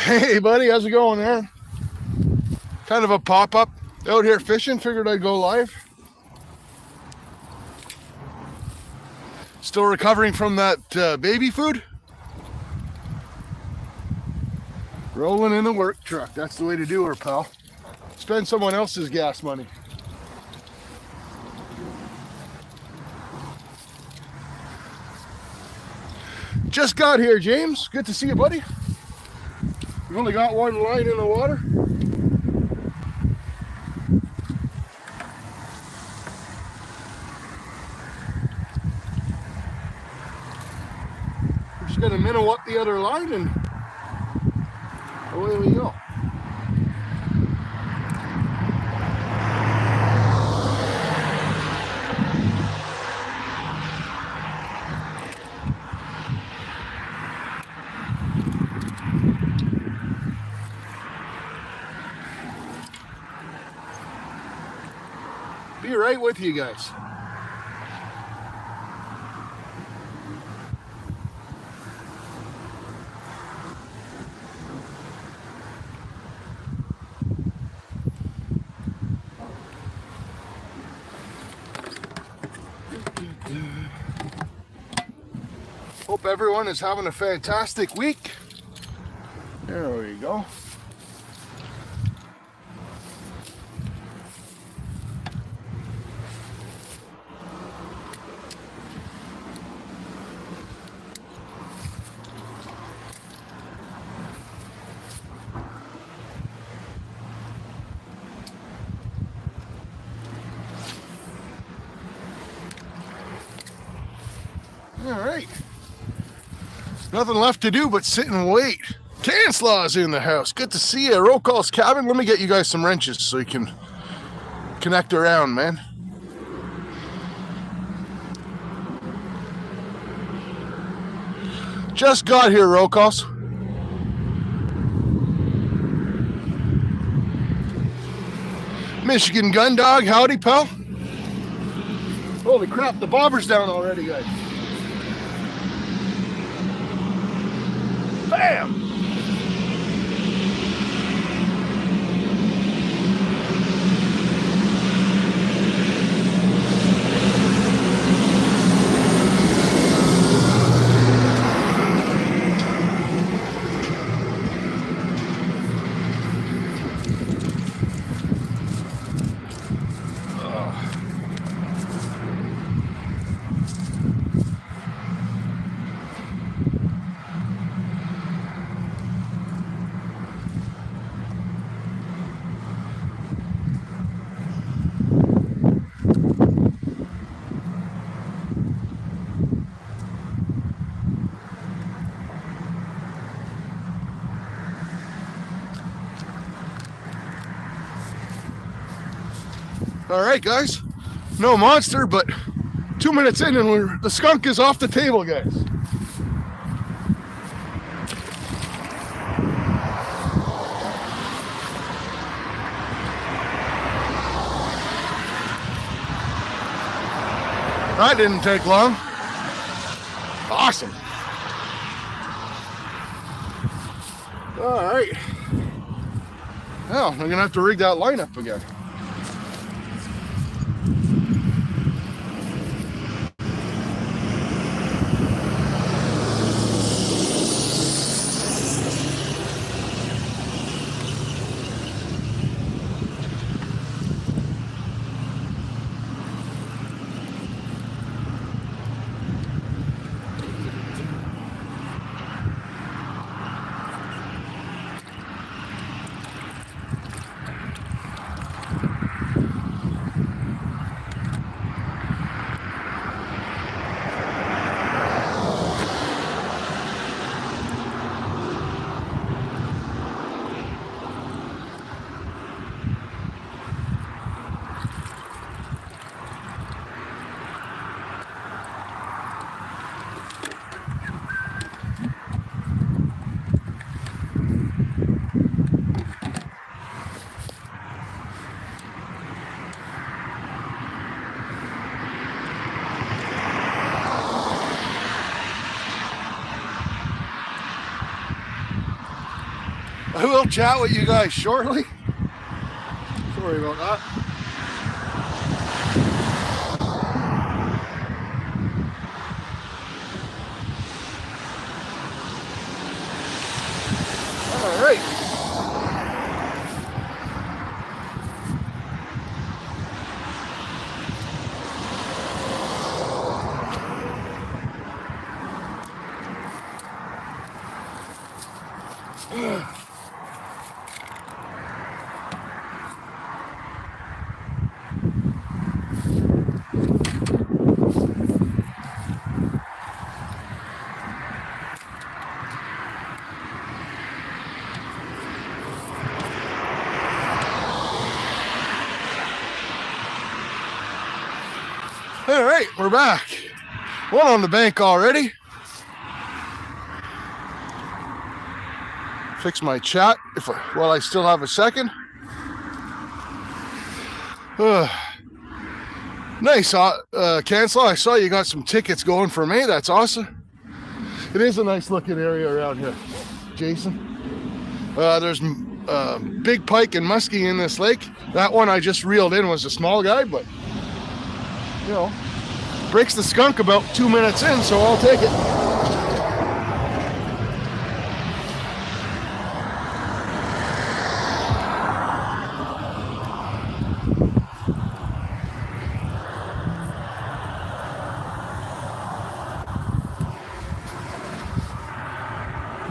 Hey buddy, how's it going, man? Kind of a pop-up out here fishing. Figured I'd go live. Still recovering from that baby food. Rolling in the work truck. That's the way to do her, pal. Spend someone else's gas money. Just got here, James. Good to see you, buddy. We've only got one line in the water. We're just gonna minnow up the other line and away we go. Be right with you guys. Hope everyone is having a fantastic week. There we go. All right. Nothing left to do but sit and wait. Canslaw's in the house. Good to see you. Roll Call's cabin. Let me get you guys some wrenches so you can connect around, man. Just got here, Roll Calls. Michigan Gun Dog. Howdy, pal. Holy crap, the bobber's down already, guys. Bam! All right, guys. No monster, but 2 minutes in and the skunk is off the table, guys. That didn't take long. Awesome. All right. Well, I'm going to have to rig that line up again. I will chat with you guys shortly. Sorry about that. All right. All right, we're back. One on the bank already. Fix my chat while I still have a second. Nice, Cancel. I saw you got some tickets going for me. That's awesome. It is a nice looking area around here, Jason. There's big pike and muskie in this lake. That one I just reeled in was a small guy, but you know, breaks the skunk about 2 minutes in, so I'll take it.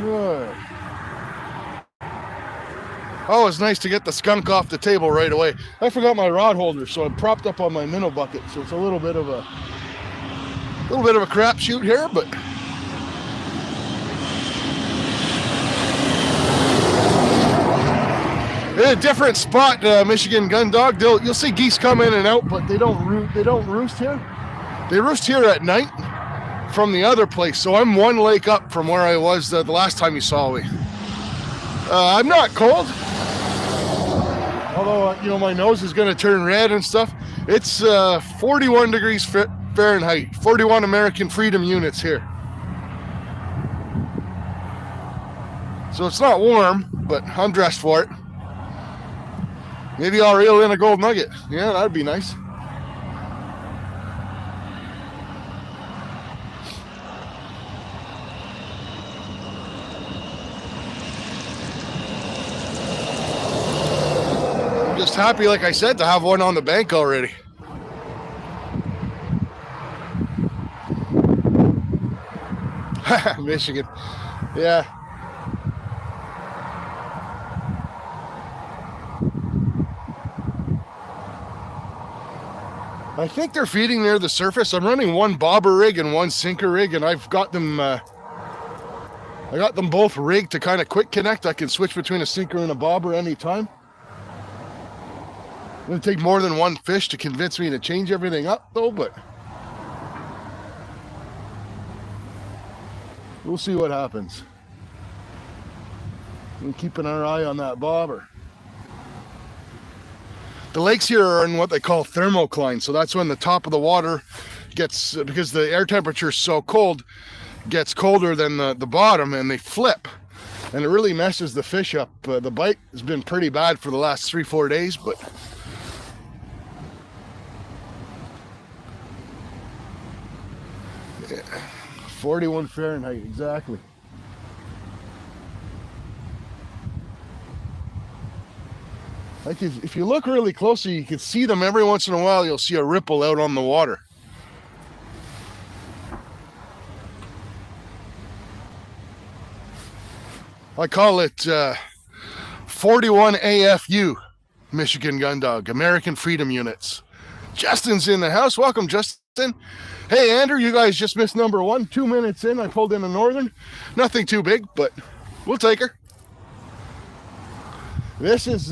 Good. Oh, it's nice to get the skunk off the table right away. I forgot my rod holder, so I'm propped up on my minnow bucket, so it's a little bit of a crapshoot here, but in a different spot, Michigan Gun Dog. You'll see geese come in and out, but they don't roost here. They roost here at night from the other place. So I'm one lake up from where I was the last time you saw me. I'm not cold. Although, my nose is going to turn red and stuff. It's 41 degrees Fahrenheit, 41 American freedom units here. So it's not warm, but I'm dressed for it. Maybe I'll reel in a gold nugget. Yeah, that'd be nice. Just happy, like I said, to have one on the bank already. Michigan. Yeah. I think they're feeding near the surface. I'm running one bobber rig and one sinker rig, and I've got them I got them both rigged to kind of quick connect. I can switch between a sinker and a bobber anytime. It's going to take more than one fish to convince me to change everything up, though, but we'll see what happens. We're keeping our eye on that bobber. The lakes here are in what they call thermocline, so that's when the top of the water gets, because the air temperature is so cold, gets colder than the bottom, and they flip. And it really messes the fish up. The bite has been pretty bad for the last 3-4 days, but yeah, 41 Fahrenheit, exactly. Like if you look really closely, you can see them every once in a while. You'll see a ripple out on the water. I call it 41 AFU, Michigan Gun Dog, American Freedom Units. Justin's in the house. Welcome, Justin. Hey, Andrew, you guys just missed number 1. 2 minutes in, I pulled in a northern. Nothing too big, but we'll take her. This is,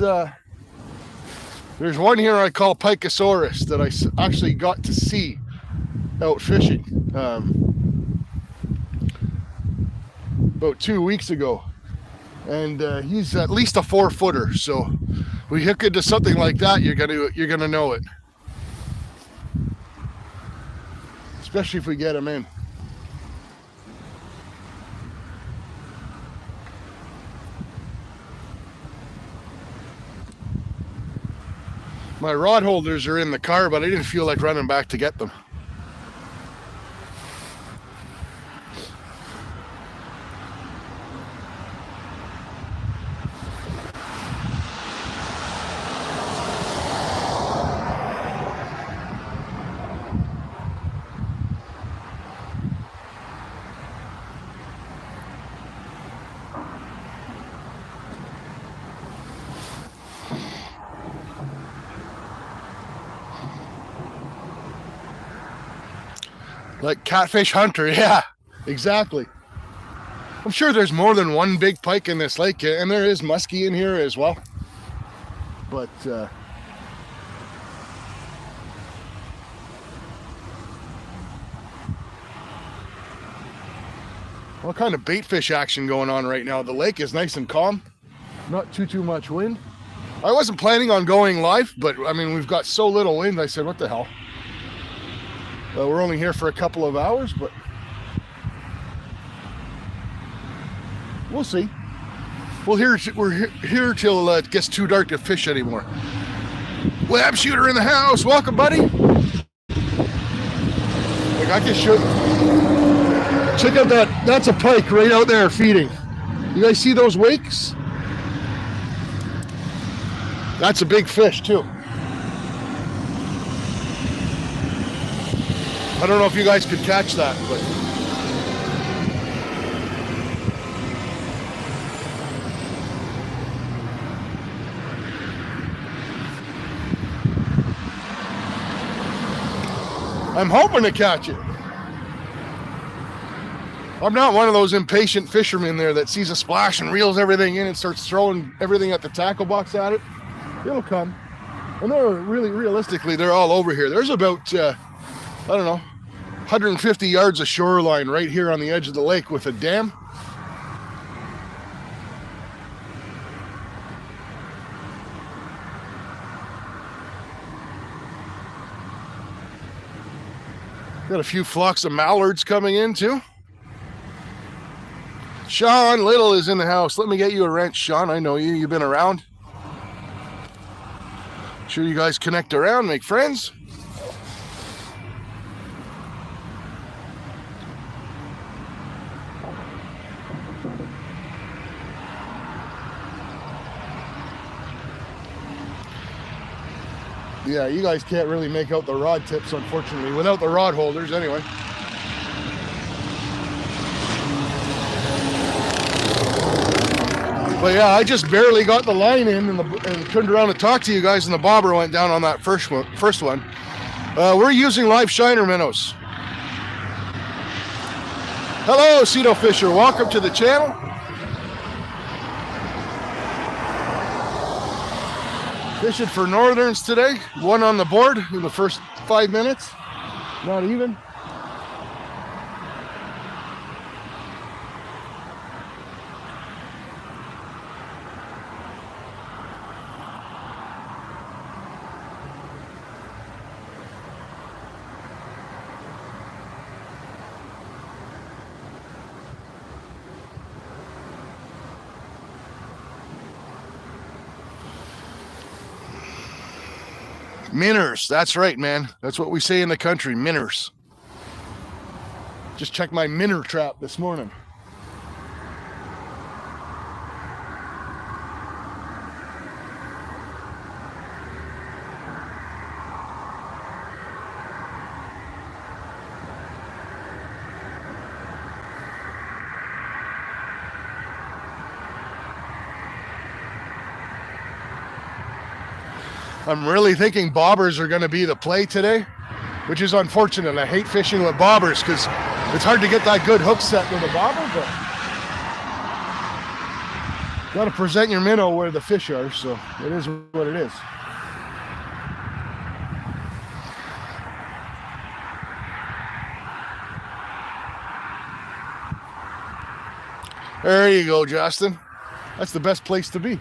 there's one here I call Pikeosaurus that I actually got to see out fishing about 2 weeks ago. And he's at least a 4-footer, so we hook into something like that, you're gonna know it. Especially if we get him in. My rod holders are in the car, but I didn't feel like running back to get them. Like catfish hunter, yeah, exactly. I'm sure there's more than one big pike in this lake, and there is muskie in here as well. But all kind of bait fish action going on right now. The lake is nice and calm, not too much wind. I wasn't planning on going live, but I mean, we've got so little wind, I said, what the hell? We're only here for a couple of hours, but we'll see. We're here till it gets too dark to fish anymore. Lab shooter in the house. Welcome, buddy. Like, I can show you. Check out that. That's a pike right out there feeding. You guys see those wakes? That's a big fish too. I don't know if you guys could catch that, but I'm hoping to catch it. I'm not one of those impatient fishermen there that sees a splash and reels everything in and starts throwing everything at the tackle box at it. It'll come. And they're really, realistically, they're all over here. There's about, I don't know, 150 yards of shoreline right here on the edge of the lake with a dam. Got a few flocks of mallards coming in too. Sean Little is in the house. Let me get you a wrench, Sean. I know you. You've been around. Sure you guys connect around, make friends. Yeah, you guys can't really make out the rod tips, unfortunately, without the rod holders anyway. But yeah, I just barely got the line in and turned around to talk to you guys, and the bobber went down on that first one. We're using live shiner minnows. Hello, Cedo Fisher. Welcome to the channel. Fishing for northerns today. One on the board in the first 5 minutes. Not even. Minners, that's right, man. That's what we say in the country, minners. Just checked my minnow trap this morning. I'm really thinking bobbers are going to be the play today, which is unfortunate. I hate fishing with bobbers because it's hard to get that good hook set with a bobber, but got to present your minnow where the fish are, so it is what it is. There you go, Justin. That's the best place to be.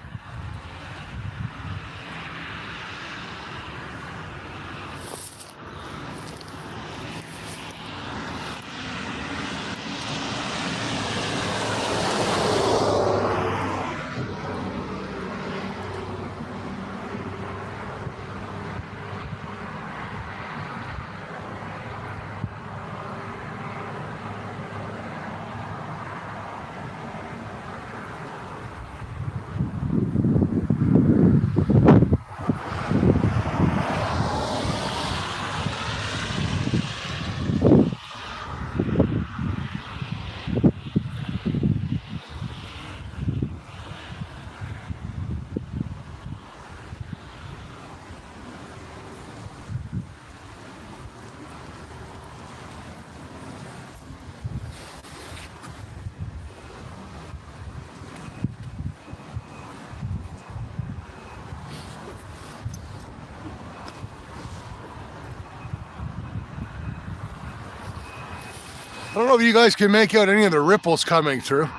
don't know if you guys can make out any of the ripples coming through.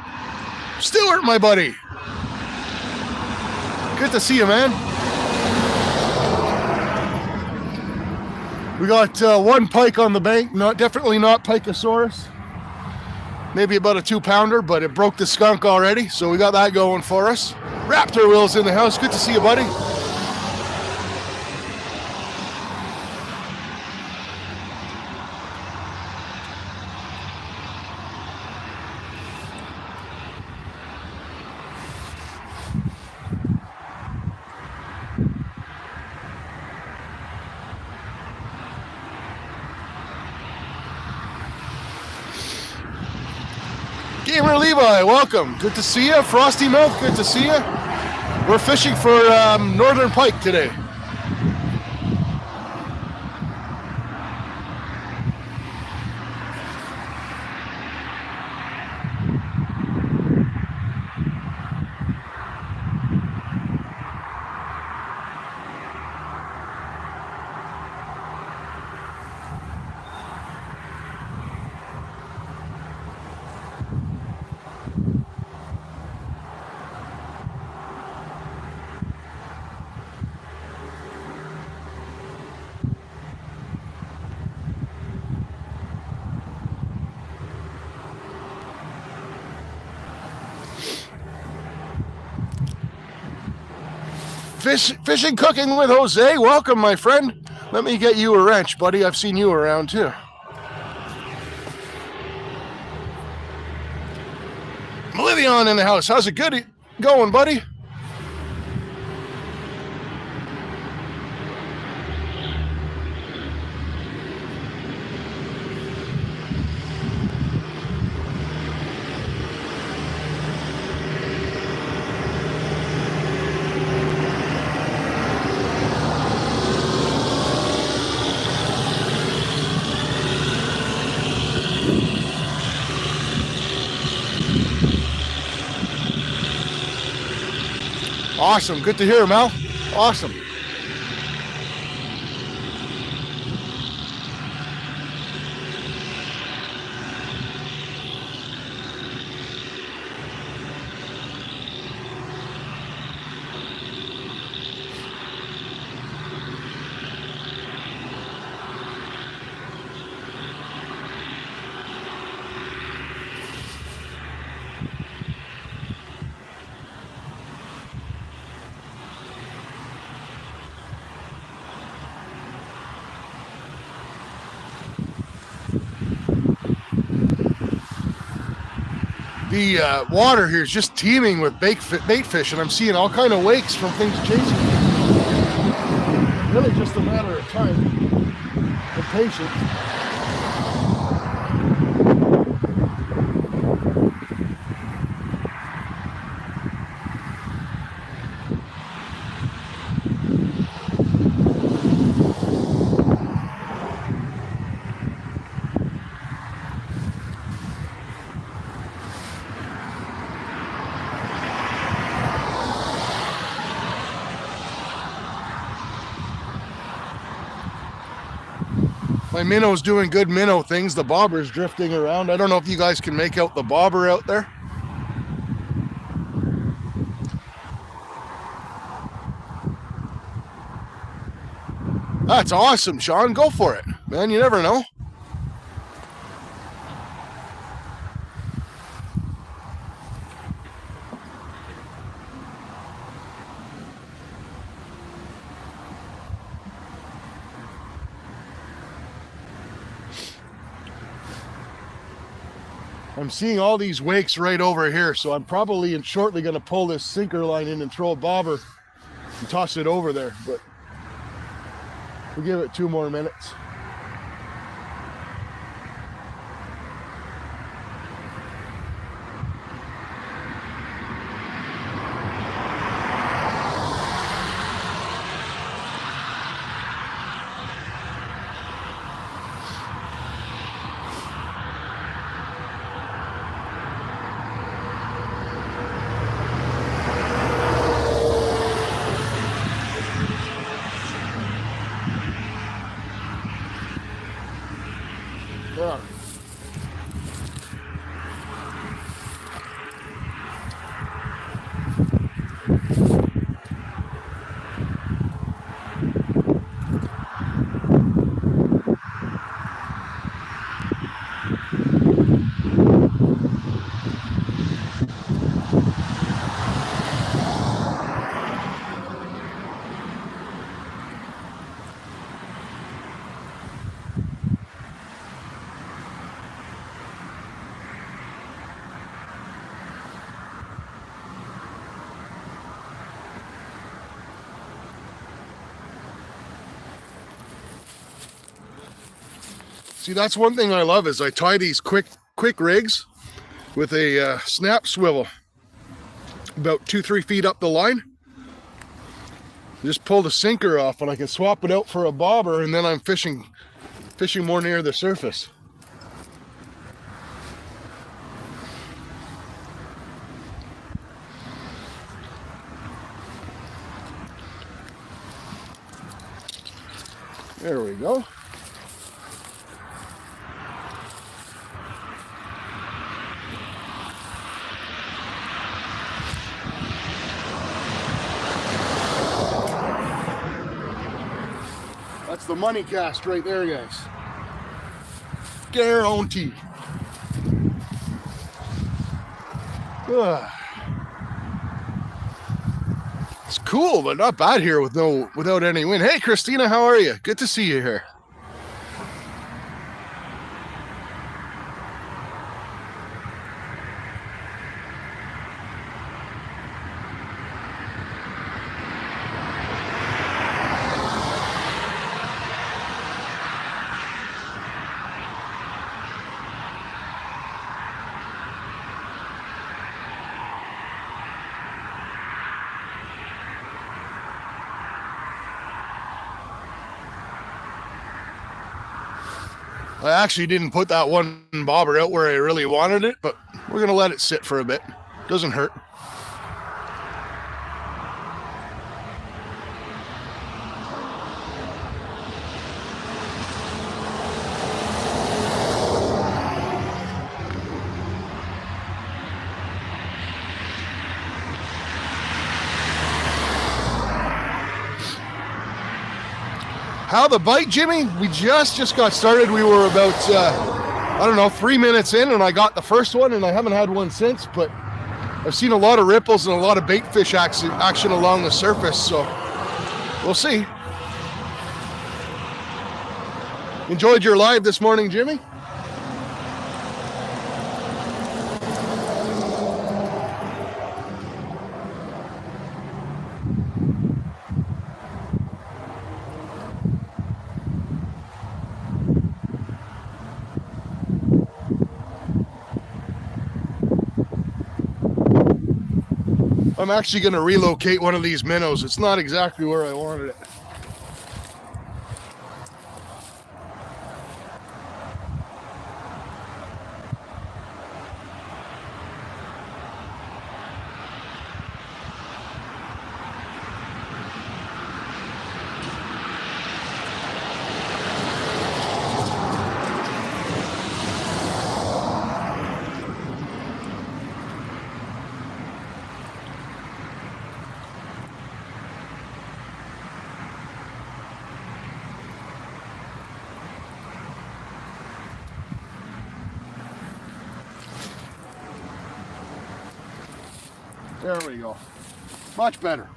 Stuart, my buddy. Good to see you, man. We got one pike on the bank, definitely not Pikosaurus. Maybe about a 2-pounder, but it broke the skunk already, so we got that going for us. Raptor Will's in the house. Good to see you, buddy. Gamer Levi, welcome. Good to see you. Frosty Mouth, good to see you. We're fishing for northern pike today. Fishing Cooking with Jose, welcome, my friend. Let me get you a wrench, buddy. I've seen you around too. Malivion in the house. How's it going, buddy? Awesome. Good to hear, Mel. Awesome. The water here is just teeming with bait fish, and I'm seeing all kind of wakes from things chasing me. Really just a matter of time and patience. My minnow's doing good minnow things. The bobber's drifting around. I don't know if you guys can make out the bobber out there. That's awesome, Sean. Go for it, man. You never know. I'm seeing all these wakes right over here, so I'm probably shortly going to pull this sinker line in and throw a bobber and toss it over there, but we'll give it 2 more minutes. See, that's one thing I love is I tie these quick rigs with a snap swivel about 2-3 feet up the line. Just pull the sinker off and I can swap it out for a bobber, and then I'm fishing more near the surface. There we go. That's the money cast right there, guys. Guarantee. It's cool, but not bad here without any wind. Hey, Christina, how are you? Good to see you here. I actually didn't put that one bobber out where I really wanted it, but we're going to let it sit for a bit. Doesn't hurt. How the bite, Jimmy? We just got started. We were about, I don't know, 3 minutes in, and I got the first one, and I haven't had one since, but I've seen a lot of ripples and a lot of bait fish action along the surface, so we'll see. Enjoyed your live this morning, Jimmy? I'm actually going to relocate one of these minnows. It's not exactly where I wanted it. There we go. Much better.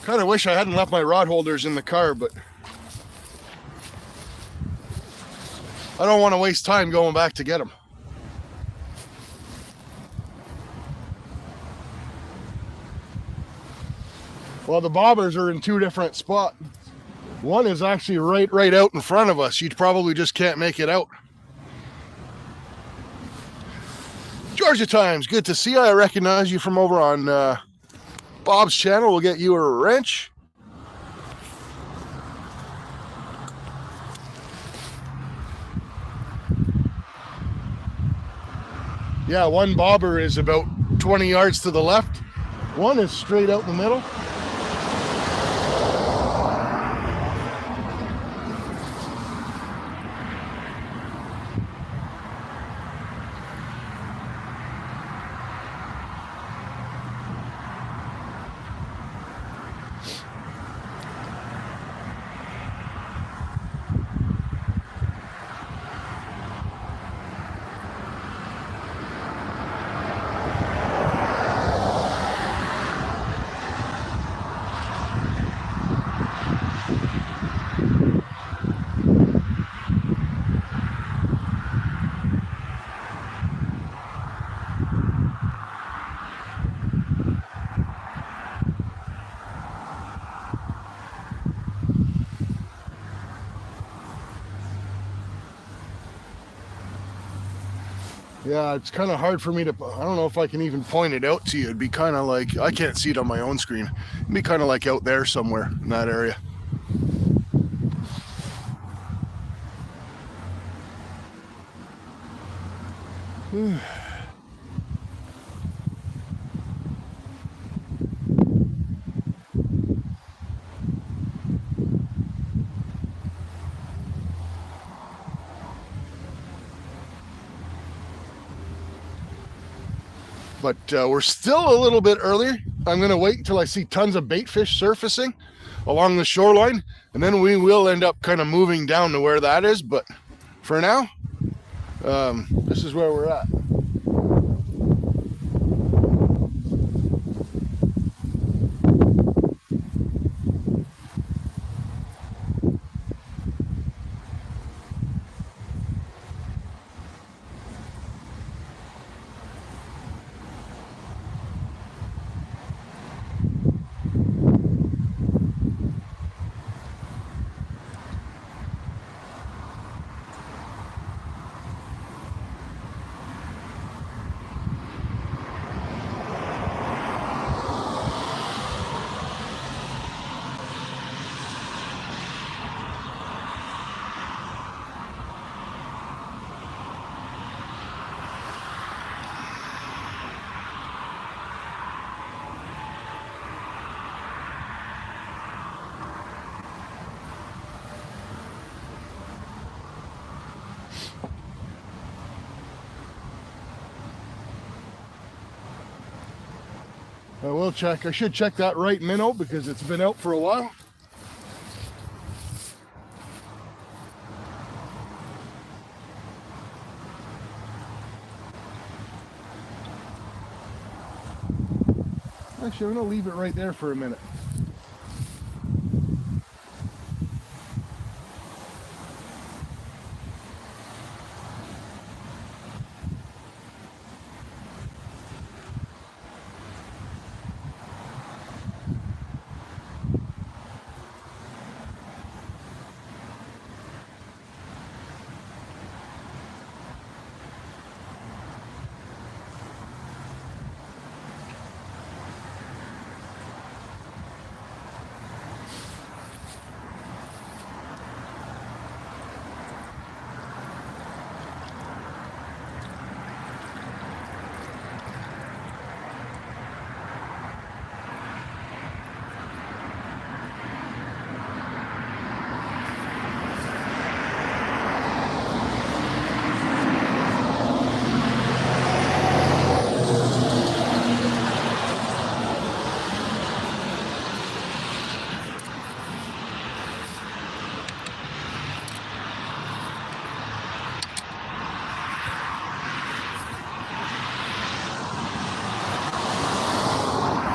Kind of wish I hadn't left my rod holders in the car, but I don't want to waste time going back to get them. Well, the bobbers are in two different spots. One is actually right out in front of us. You probably just can't make it out. Georgia Times, good to see you. I recognize you from over on Bob's channel. We'll get you a wrench. Yeah, one bobber is about 20 yards to the left. One is straight out in the middle. Yeah, it's kind of hard for me to. I don't know if I can even point it out to you. It'd be kind of like I can't see it on my own screen. It'd be kind of like out there somewhere in that area. But we're still a little bit earlier. I'm going to wait until I see tons of bait fish surfacing along the shoreline, and then we will end up kind of moving down to where that is. But for now, this is where we're at. I will check. I should check that right minnow because it's been out for a while. Actually, I'm going to leave it right there for a minute.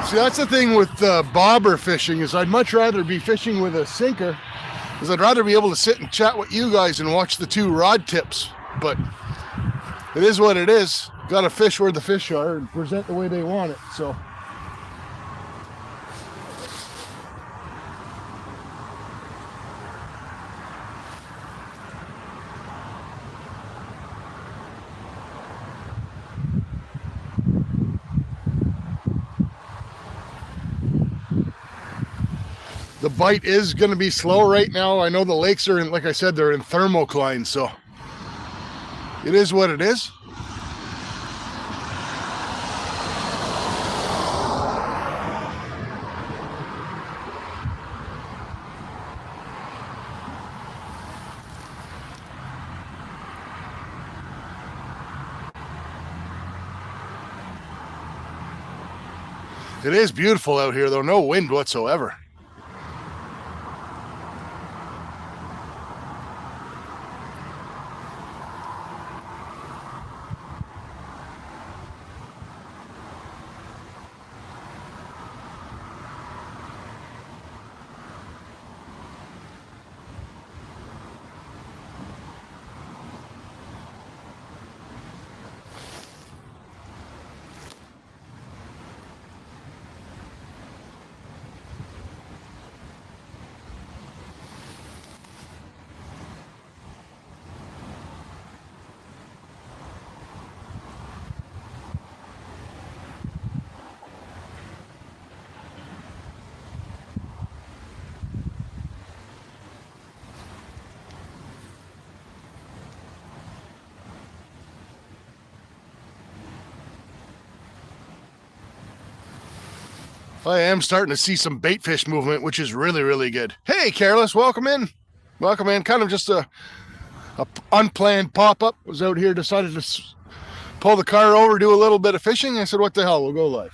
See, that's the thing with bobber fishing is I'd much rather be fishing with a sinker because I'd rather be able to sit and chat with you guys and watch the two rod tips. But it is what it is. Got to fish where the fish are and present the way they want it. So. The bite is going to be slow right now. I know the lakes are in, like I said, they're in thermocline, so it is what it is. It is beautiful out here, though. No wind whatsoever. I am starting to see some bait fish movement, which is really, really good. Hey, Careless, welcome in. Welcome in. Kind of just a unplanned pop-up. Was out here, decided to pull the car over, do a little bit of fishing. I said, what the hell, we'll go live.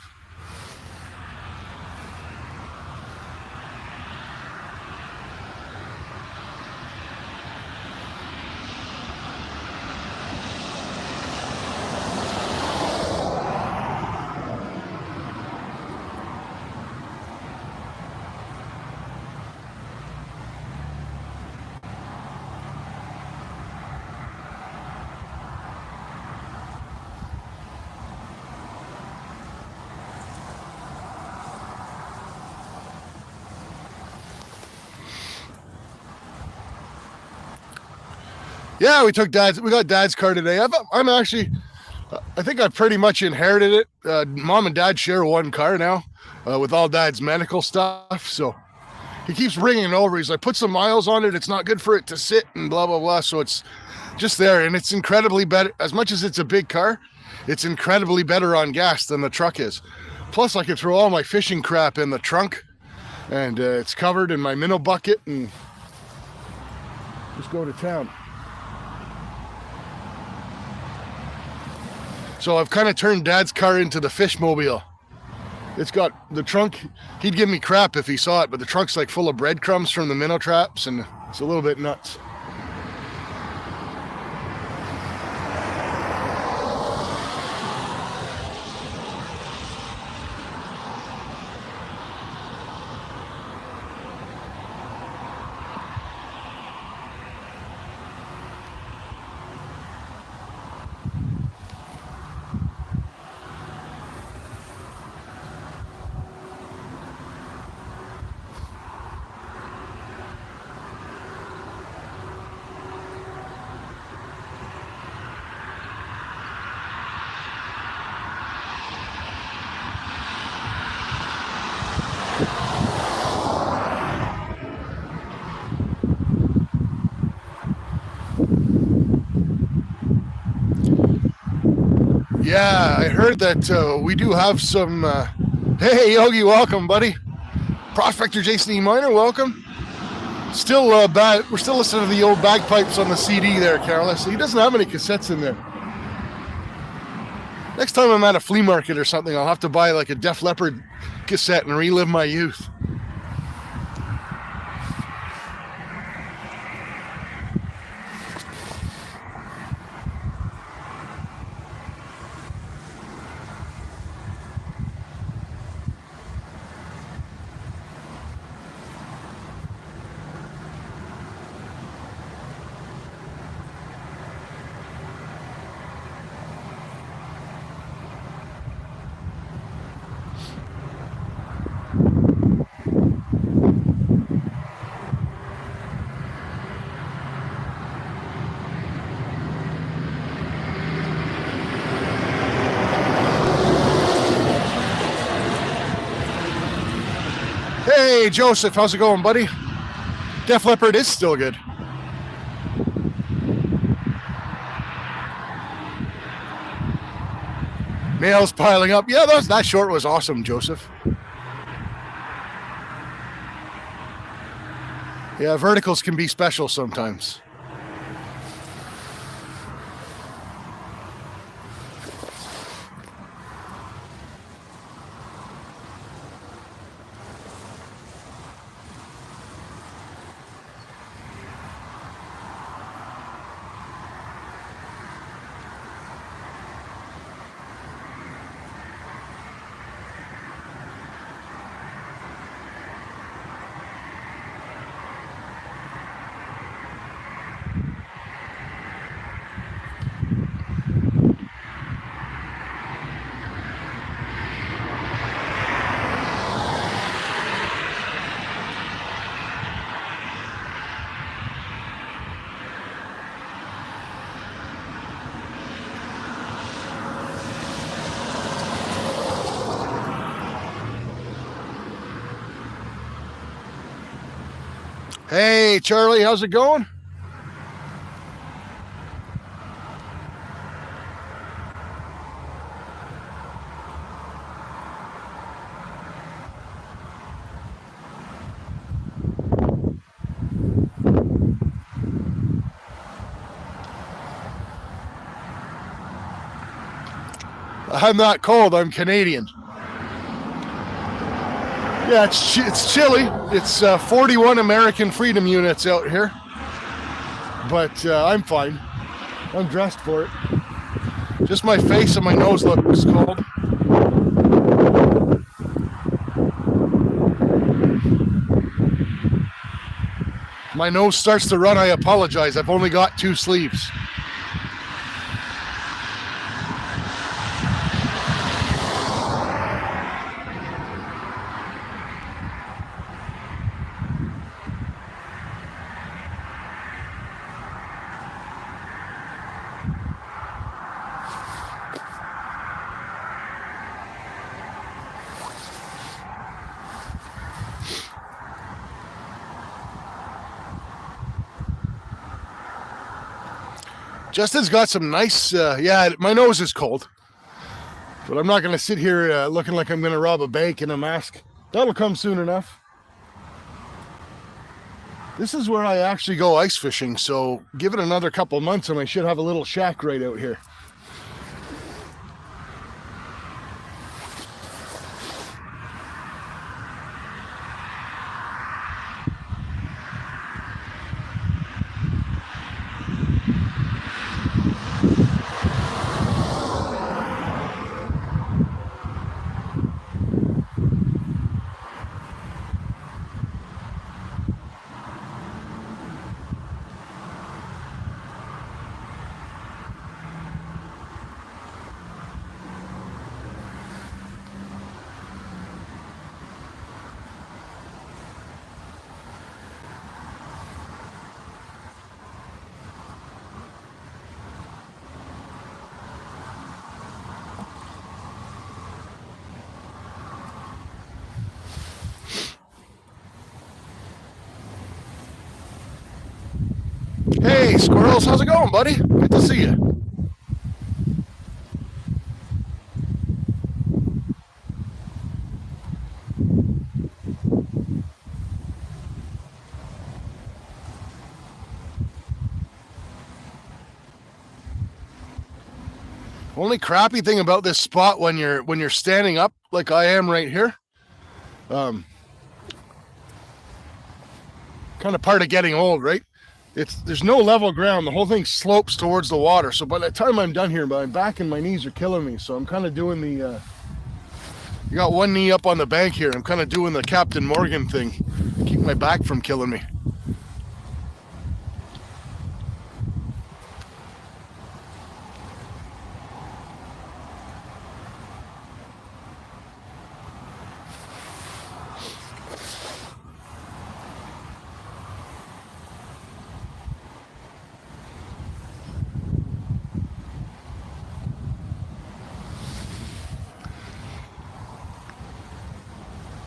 Yeah, we got Dad's car today. I think I pretty much inherited it. Mom and Dad share one car now with all Dad's medical stuff. So he keeps bringing it over. He's like, put some miles on it. It's not good for it to sit and blah, blah, blah. So it's just there. And it's incredibly better. As much as it's a big car, it's incredibly better on gas than the truck is. Plus, I can throw all my fishing crap in the trunk. And it's covered in my minnow bucket and just go to town. So I've kind of turned Dad's car into the fishmobile. It's got the trunk. He'd give me crap if he saw it, but the trunk's like full of breadcrumbs from the minnow traps, and it's a little bit nuts. Yeah, I heard that we do have some... Hey, Yogi, welcome, buddy. Prospector Jason E. Miner, welcome. Still we're still listening to the old bagpipes on the CD there, Carolus. He doesn't have any cassettes in there. Next time I'm at a flea market or something, I'll have to buy like a Def Leppard cassette and relive my youth. Hey, Joseph, how's it going, buddy? Def Leppard is still good. Mail's piling up. Yeah, that short was awesome, Joseph. Yeah, verticals can be special sometimes. Hey, Charlie, how's it going? I'm not cold. I'm Canadian. Yeah, it's chilly. It's 41 American freedom units out here. But I'm fine. I'm dressed for it. Just my face and my nose looks cold. My nose starts to run. I apologize. I've only got 2 sleeves. Justin's got some nice, yeah, my nose is cold. But I'm not going to sit here looking like I'm going to rob a bank in a mask. That'll come soon enough. This is where I actually go ice fishing, so give it another couple months and I should have a little shack right out here. Hey, squirrels, how's it going, buddy? Good to see you. Only crappy thing about this spot when you're standing up like I am right here, kind of part of getting old, right? There's no level ground. The whole thing slopes towards the water. So by the time I'm done here, my back and my knees are killing me. So I'm kind of doing the, you got one knee up on the bank here. I'm kind of doing the Captain Morgan thing. Keep my back from killing me.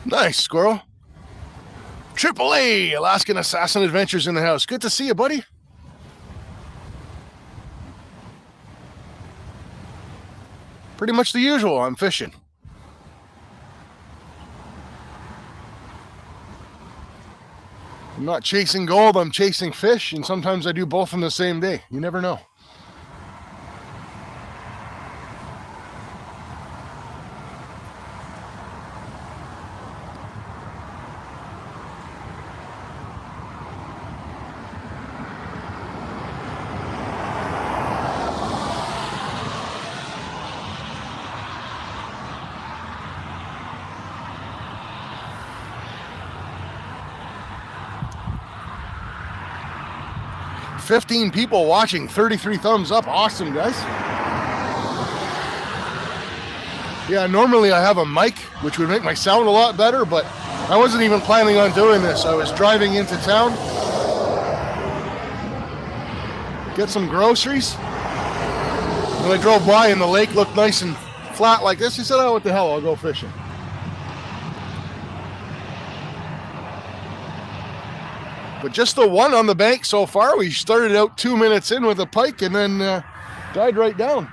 Nice, squirrel. AAA, Alaskan Assassin Adventures in the house. Good to see you, buddy. Pretty much the usual. I'm fishing. I'm not chasing gold. I'm chasing fish, and sometimes I do both on the same day. You never know. $15 people watching, 33 thumbs up. Awesome, guys. Yeah, normally I have a mic, which would make my sound a lot better, but I wasn't even planning on doing this. I was driving into town, get some groceries, and I drove by and the lake looked nice and flat like this. He said, oh, what the hell, I'll go fishing. But just the one on the bank so far. We started out 2 minutes in with a pike and then died right down.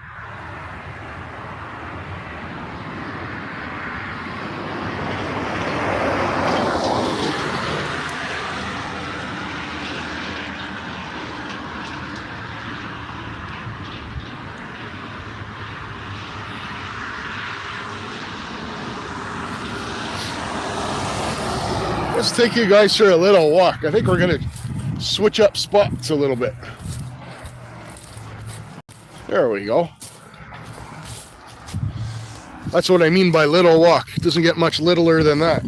Let's take you guys for a little walk. I think we're gonna switch up spots a little bit. There we go. That's what I mean by little walk. It doesn't get much littler than that.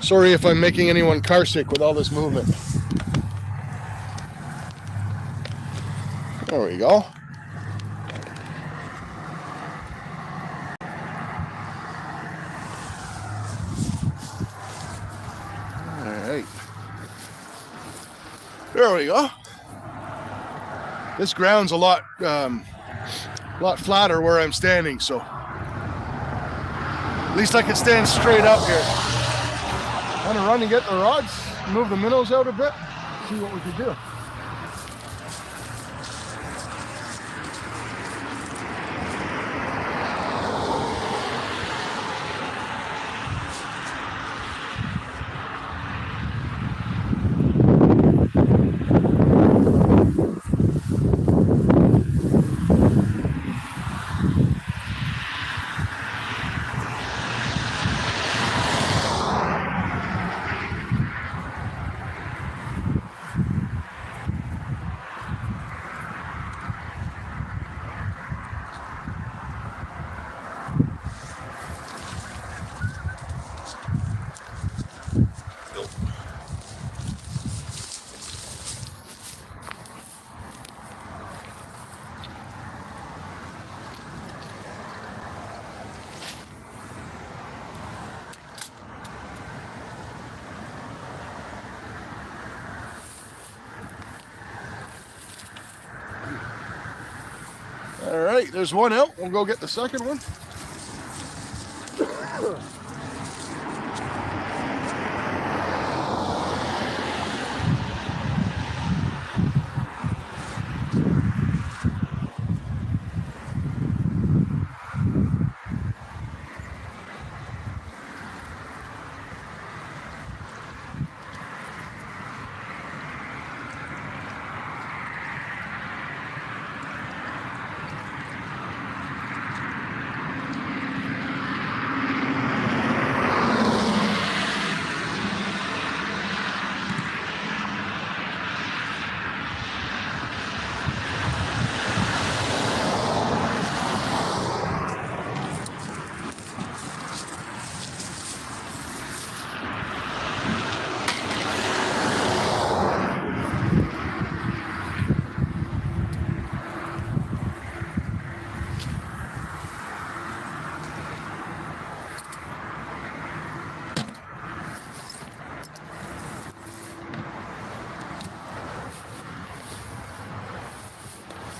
Sorry if I'm making anyone car sick with all this movement. There we go. Alright. There we go. This ground's a lot flatter where I'm standing, so at least I can stand straight up here. I'm gonna run and get the rods, move the minnows out a bit, see what we can do. All right, there's one out. We'll go get the second one.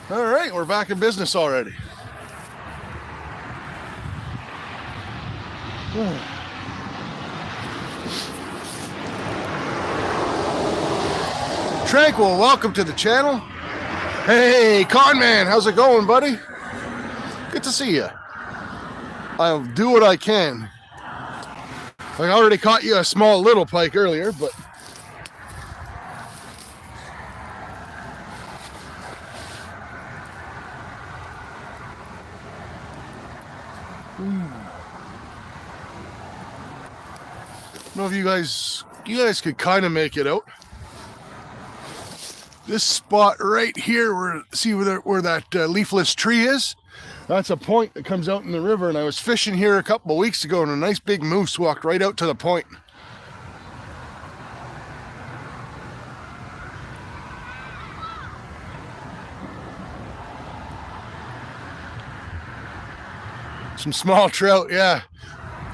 All right, we're back in business already. Tranquil, welcome to the channel. Hey, Conman, how's it going, buddy? Good to see you. I'll do what I can. I already caught you a small little pike earlier, but I don't know if you guys could kind of make it out. This spot right here, where that leafless tree is, that's a point that comes out in the river, and I was fishing here a couple of weeks ago, and a nice big moose walked right out to the point. Some small trout, yeah.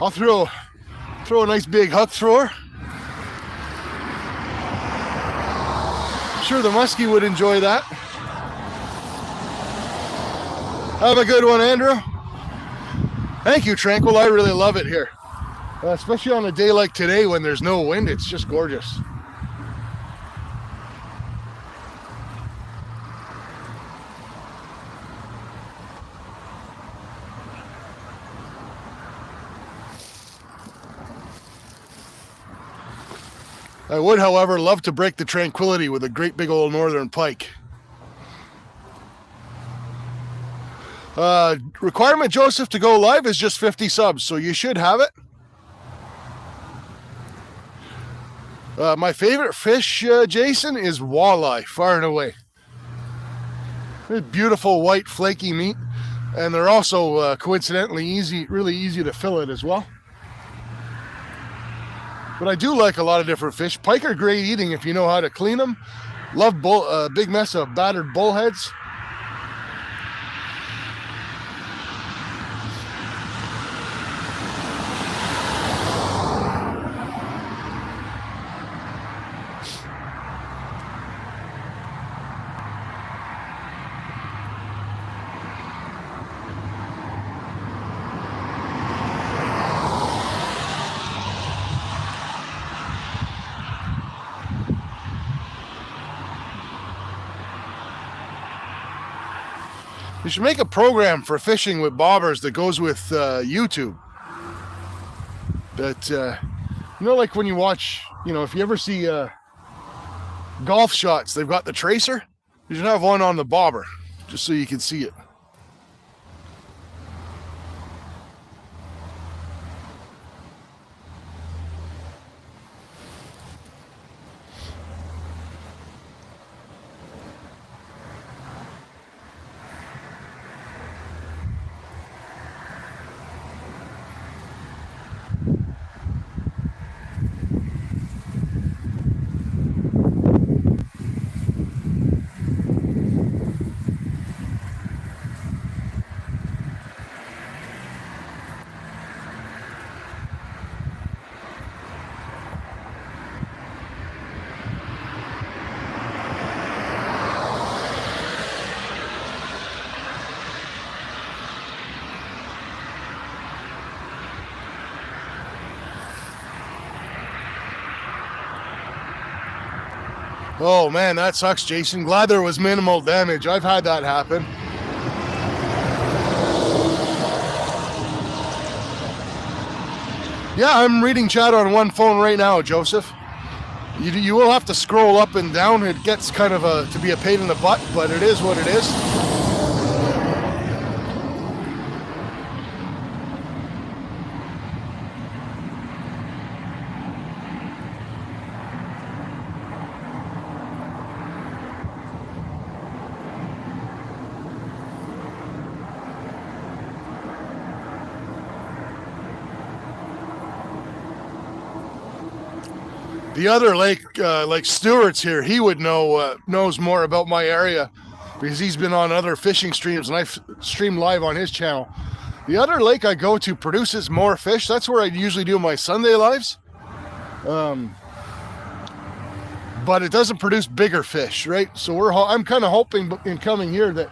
I'll throw a nice big hook thrower. I'm sure the muskie would enjoy that. Have a good one, Andrew. Thank you, Tranquil. I really love it here. Especially on a day like today when there's no wind, it's just gorgeous. I would, however, love to break the tranquility with a great big old northern pike. Requirement, Joseph, to go live is just 50 subs, so you should have it. My favorite fish, Jason, is walleye, far and away. Beautiful white flaky meat, and they're also coincidentally really easy to fillet as well. But I do like a lot of different fish. Pike are great eating if you know how to clean them. Love big mess of battered bullheads. You should make a program for fishing with bobbers that goes with YouTube. That, like when you watch, if you ever see golf shots, they've got the tracer. You should have one on the bobber, just so you can see it. Oh man, that sucks, Jason. Glad there was minimal damage. I've had that happen. Yeah, I'm reading chat on one phone right now, Joseph. You will have to scroll up and down. It gets kind of to be a pain in the butt, but it is what it is. The other lake, like Stewart's here, he would knows more about my area because he's been on other fishing streams and I've streamed live on his channel. The other lake I go to produces more fish. That's where I usually do my Sunday lives. But it doesn't produce bigger fish, right? So I'm kind of hoping in coming here that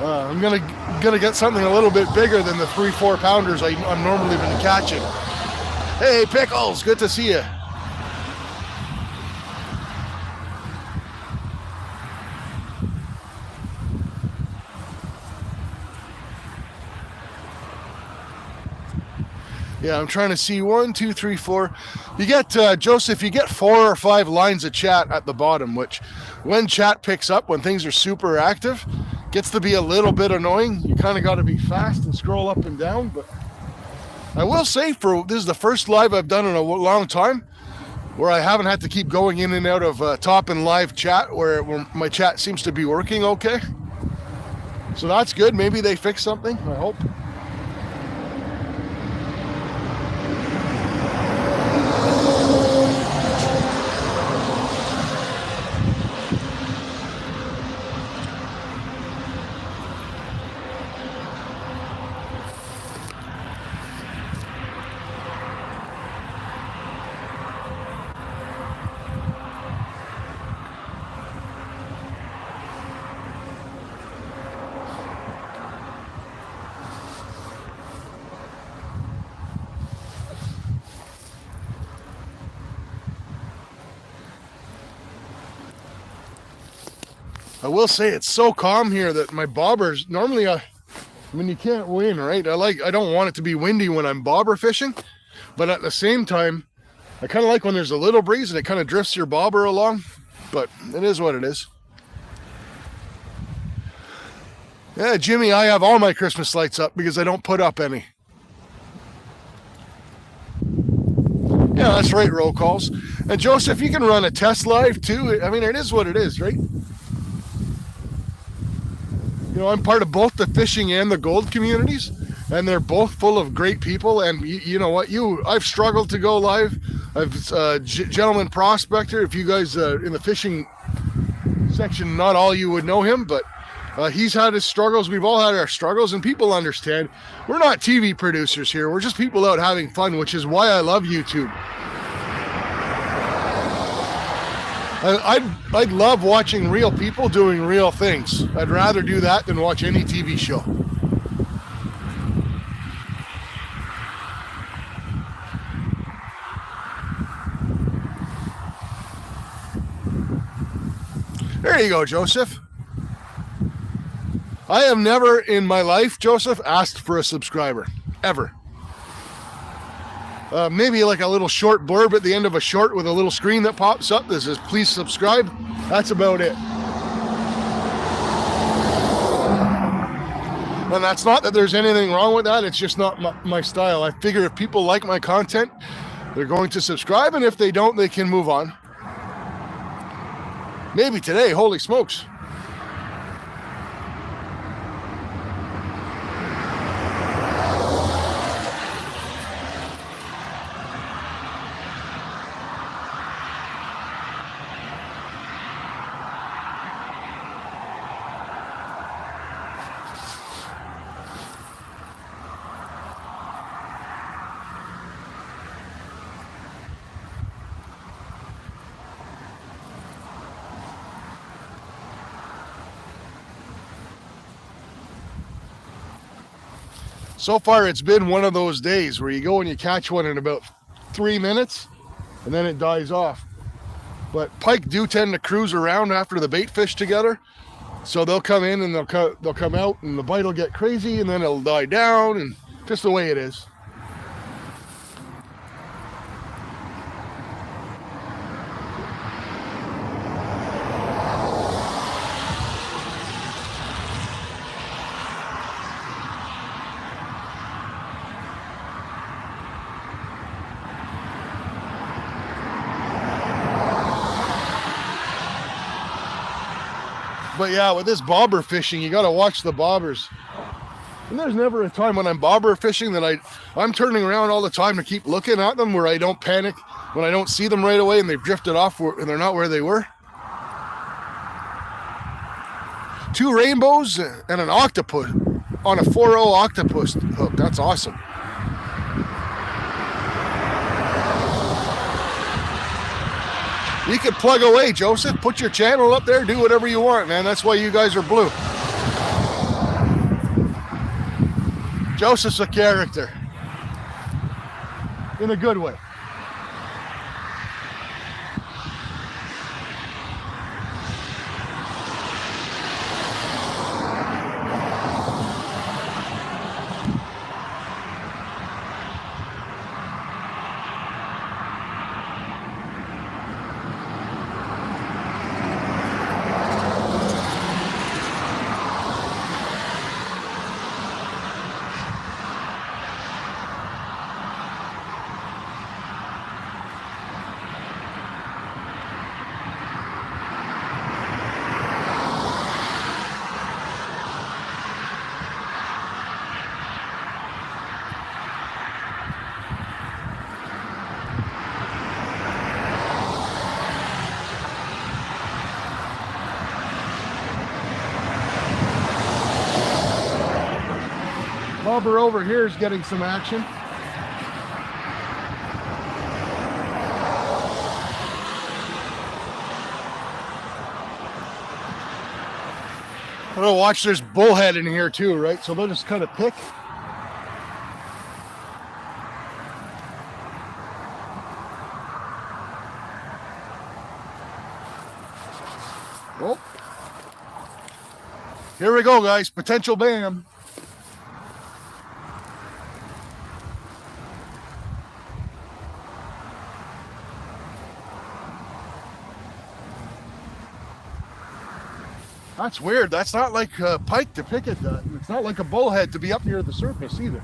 I'm gonna get something a little bit bigger than the 3-4 pounders I'm normally been catching. Hey, Pickles, good to see you. Yeah, I'm trying to see 1, 2, 3, 4. You get, Joseph, you get 4 or 5 lines of chat at the bottom, which when chat picks up, when things are super active, gets to be a little bit annoying. You kind of got to be fast and scroll up and down. But I will say this is the first live I've done in a long time where I haven't had to keep going in and out of top and live chat where my chat seems to be working okay. So that's good. Maybe they fixed something, I hope. I will say it's so calm here that my bobbers normally, you can't win, right? I don't want it to be windy when I'm bobber fishing, but at the same time, I kind of like when there's a little breeze and it kind of drifts your bobber along, but it is what it is. Yeah, Jimmy, I have all my Christmas lights up because I don't put up any. Yeah, that's right, roll calls. And Joseph, you can run a test live too. I mean, it is what it is, right? You know, I'm part of both the fishing and the gold communities, and they're both full of great people. And you know what? I've struggled to go live. I've Gentleman Prospector. If you guys in the fishing section, not all you would know him, but he's had his struggles. We've all had our struggles, and people understand. We're not TV producers here. We're just people out having fun, which is why I love YouTube. I'd love watching real people doing real things. I'd rather do that than watch any TV show. There you go, Joseph. I have never in my life, Joseph, asked for a subscriber. Ever. Maybe like a little short blurb at the end of a short with a little screen that pops up that says, please subscribe. That's about it. And that's not that there's anything wrong with that. It's just not my style. I figure if people like my content, they're going to subscribe. And if they don't, they can move on. Maybe today, holy smokes. So far, it's been one of those days where you go and you catch one in about 3 minutes, and then it dies off. But pike do tend to cruise around after the bait fish together, so they'll come in and they'll come out, and the bite will get crazy, and then it'll die down, and just the way it is. But yeah, with this bobber fishing, you got to watch the bobbers. And there's never a time when I'm bobber fishing that I'm turning around all the time to keep looking at them where I don't panic when I don't see them right away and they've drifted off and they're not where they were. 2 rainbows and an octopus on a 4.0 octopus hook. That's awesome. You can plug away, Joseph. Put your channel up there. Do whatever you want, man. That's why you guys are blue. Joseph's a character. In a good way. Bobber over here is getting some action. I'm gonna watch, there's bullhead in here too, right? So they'll just kind of pick. Oh. Here we go, guys. Potential bam. That's weird. That's not like pike to pick at that. It's not like a bullhead to be up near the surface either.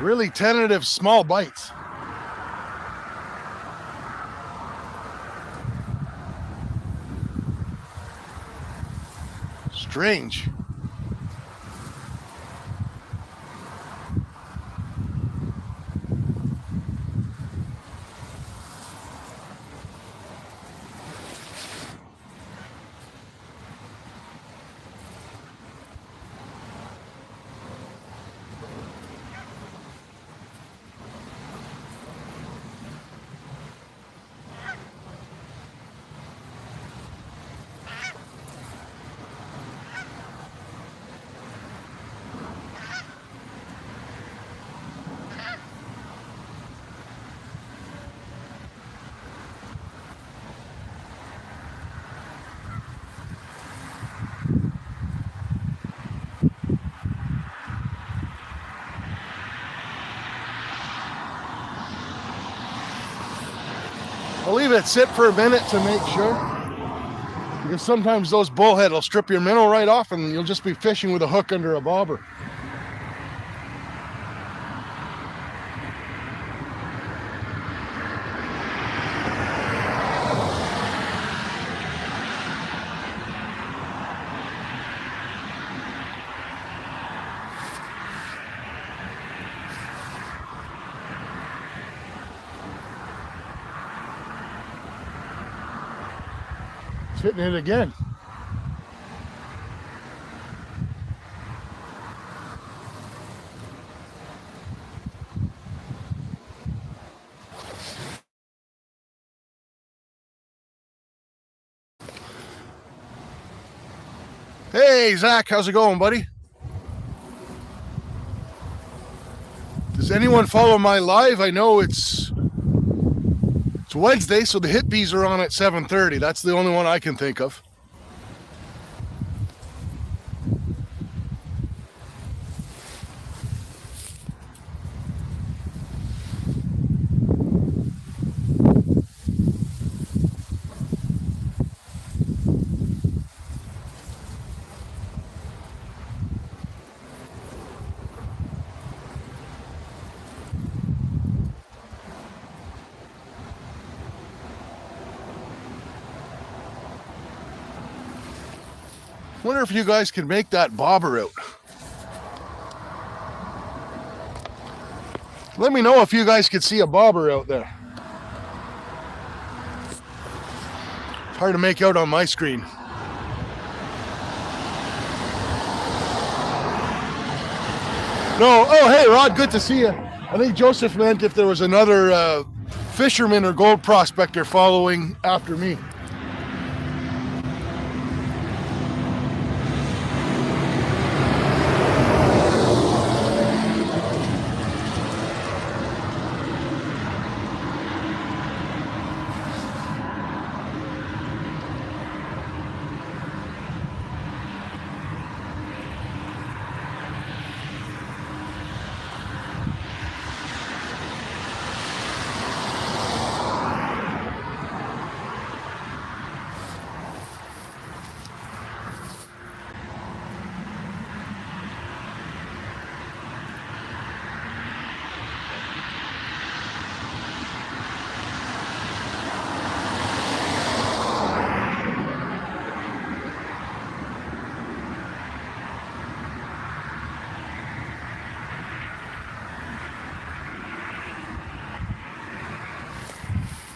Really tentative small bites. Strange. I'll leave it sit for a minute to make sure, because sometimes those bullhead will strip your minnow right off and you'll just be fishing with a hook under a bobber. Hitting it again. Hey, Zach, how's it going, buddy? Does anyone follow my live? I know it's Wednesday, so the hit bees are on at 7:30. That's the only one I can think of. Wonder if you guys can make that bobber out. Let me know if you guys could see a bobber out there. It's hard to make out on my screen. No, oh hey Rod, good to see you. I think Joseph meant if there was another fisherman or gold prospector following after me.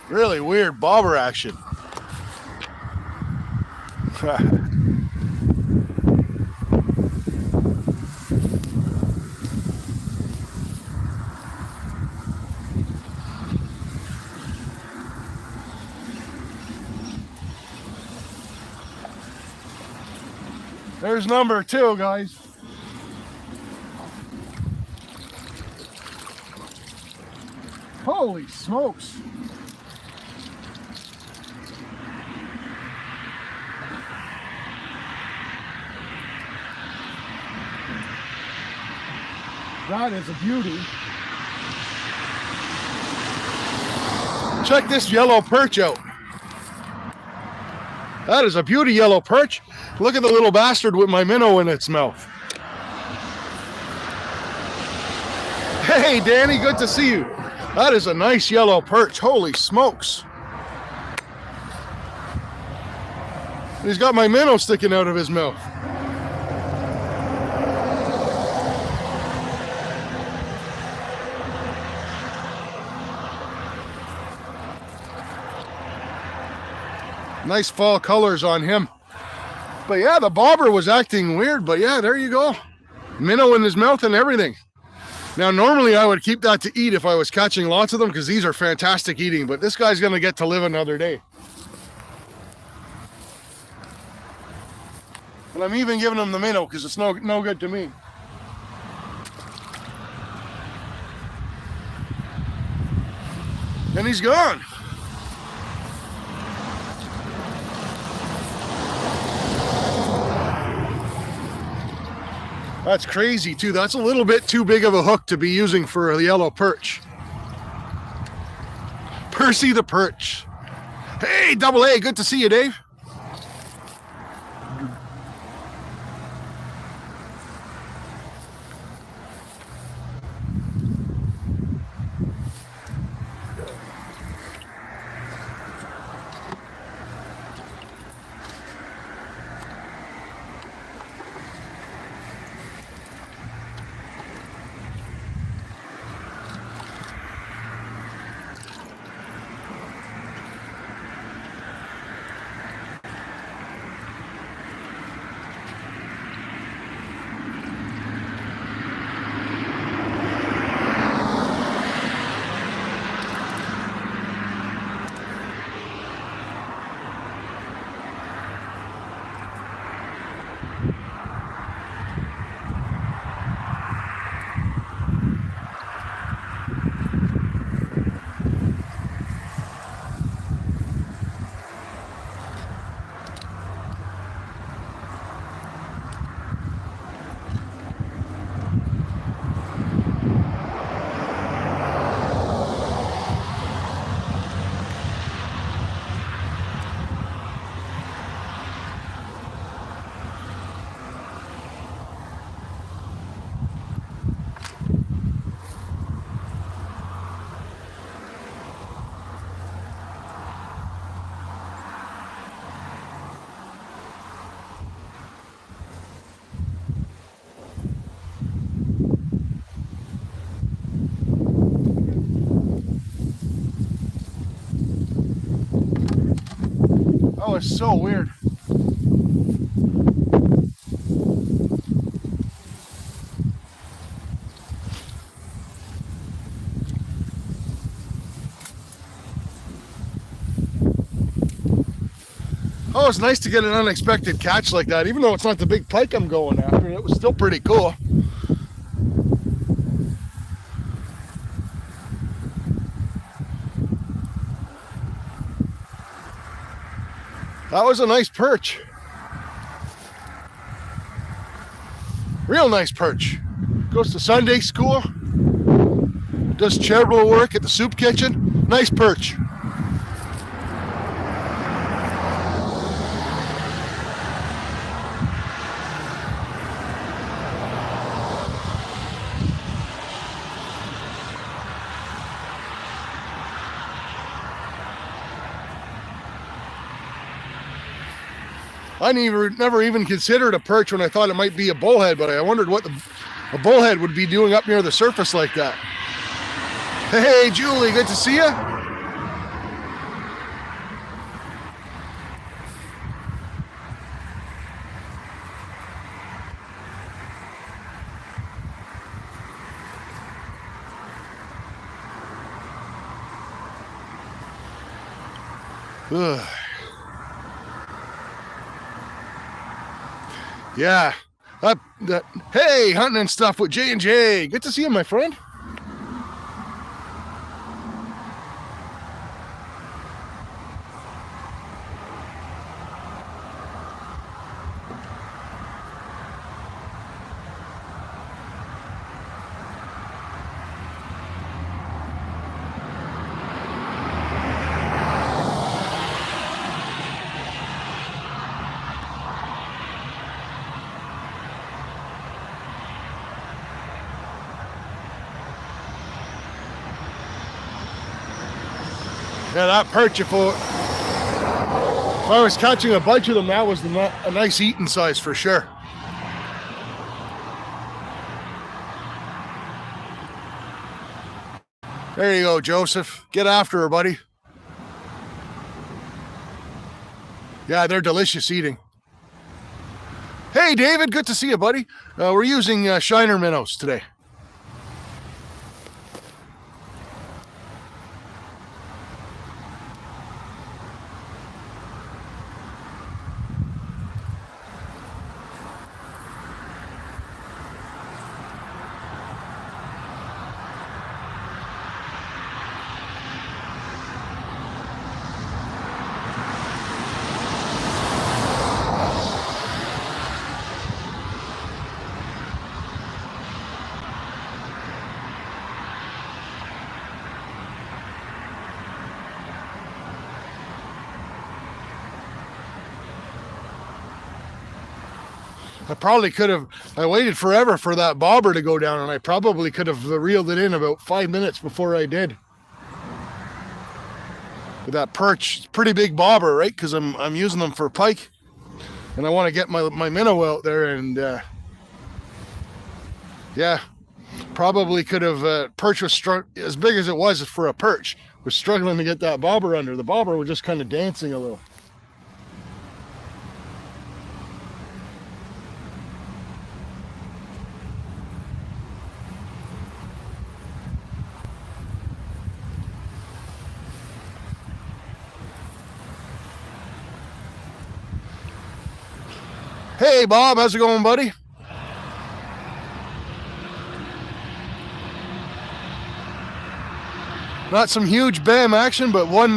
Really weird bobber action. There's number 2, guys. Holy smokes. That is a beauty. Check this yellow perch out. That is a beauty yellow perch. Look at the little bastard with my minnow in its mouth. Hey, Danny, good to see you. That is a nice yellow perch. Holy smokes. He's got my minnow sticking out of his mouth. Nice fall colors on him. But yeah, the bobber was acting weird, but yeah, there you go. Minnow in his mouth and everything. Now, normally I would keep that to eat if I was catching lots of them because these are fantastic eating, but this guy's going to get to live another day. And I'm even giving him the minnow because it's no good to me. And he's gone. That's crazy too. That's a little bit too big of a hook to be using for a yellow perch. Percy the perch. Hey, Double A, good to see you, Dave. Oh, it's so weird. Oh, it's nice to get an unexpected catch like that, even though it's not the big pike I'm going after. It was still pretty cool. That was a nice perch. Real nice perch. Goes to Sunday school. Does charitable work at the soup kitchen. Nice perch. I never even considered a perch when I thought it might be a bullhead, but I wondered what a bullhead would be doing up near the surface like that. Hey, Julie, good to see you. Yeah. Hey, hunting and stuff with J&J. Good to see you, my friend. Yeah, that perch, if I was catching a bunch of them, that was a nice eating size for sure. There you go, Joseph. Get after her, buddy. Yeah, they're delicious eating. Hey, David, good to see you, buddy. We're using Shiner minnows today. I waited forever for that bobber to go down, and I probably could have reeled it in about 5 minutes before I did. With that perch, it's pretty big bobber, right? Because I'm using them for pike, and I want to get my minnow out there, and yeah, probably could have, perch was as big as it was for a perch, was struggling to get that bobber under. The bobber was just kind of dancing a little. Hey, Bob, how's it going, buddy? Not some huge BAM action, but one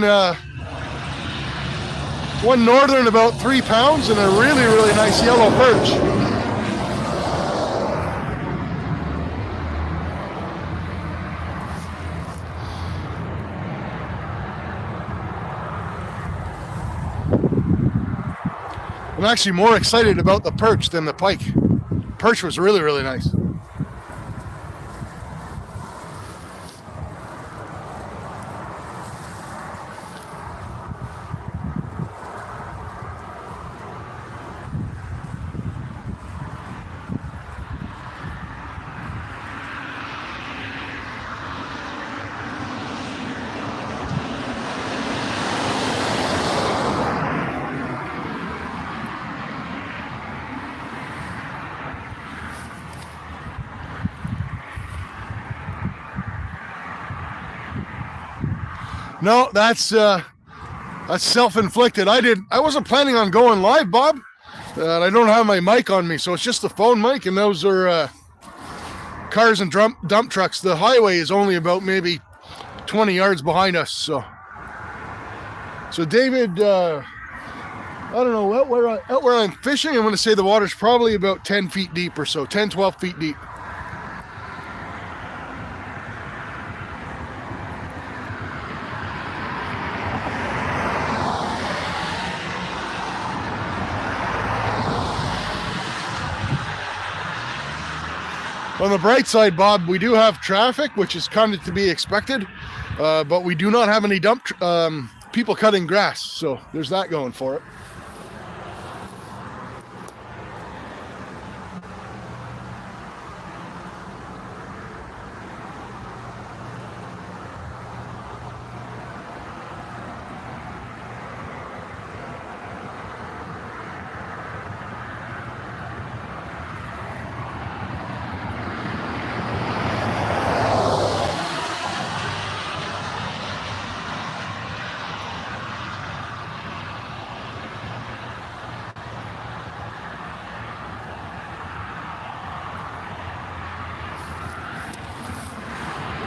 northern about 3 pounds and a really, really nice yellow perch. I'm actually more excited about the perch than the pike. Perch was really, really nice. No, that's self-inflicted. I wasn't planning on going live, Bob. I don't have my mic on me, so it's just the phone mic, and those are cars and dump trucks. The highway is only about maybe 20 yards behind us. So David, I don't know, out where I'm fishing, I'm going to say the water's probably about 10 feet deep or so, 10, 12 feet deep. On the bright side, Bob, we do have traffic, which is kind of to be expected, but we do not have any people cutting grass, so there's that going for it.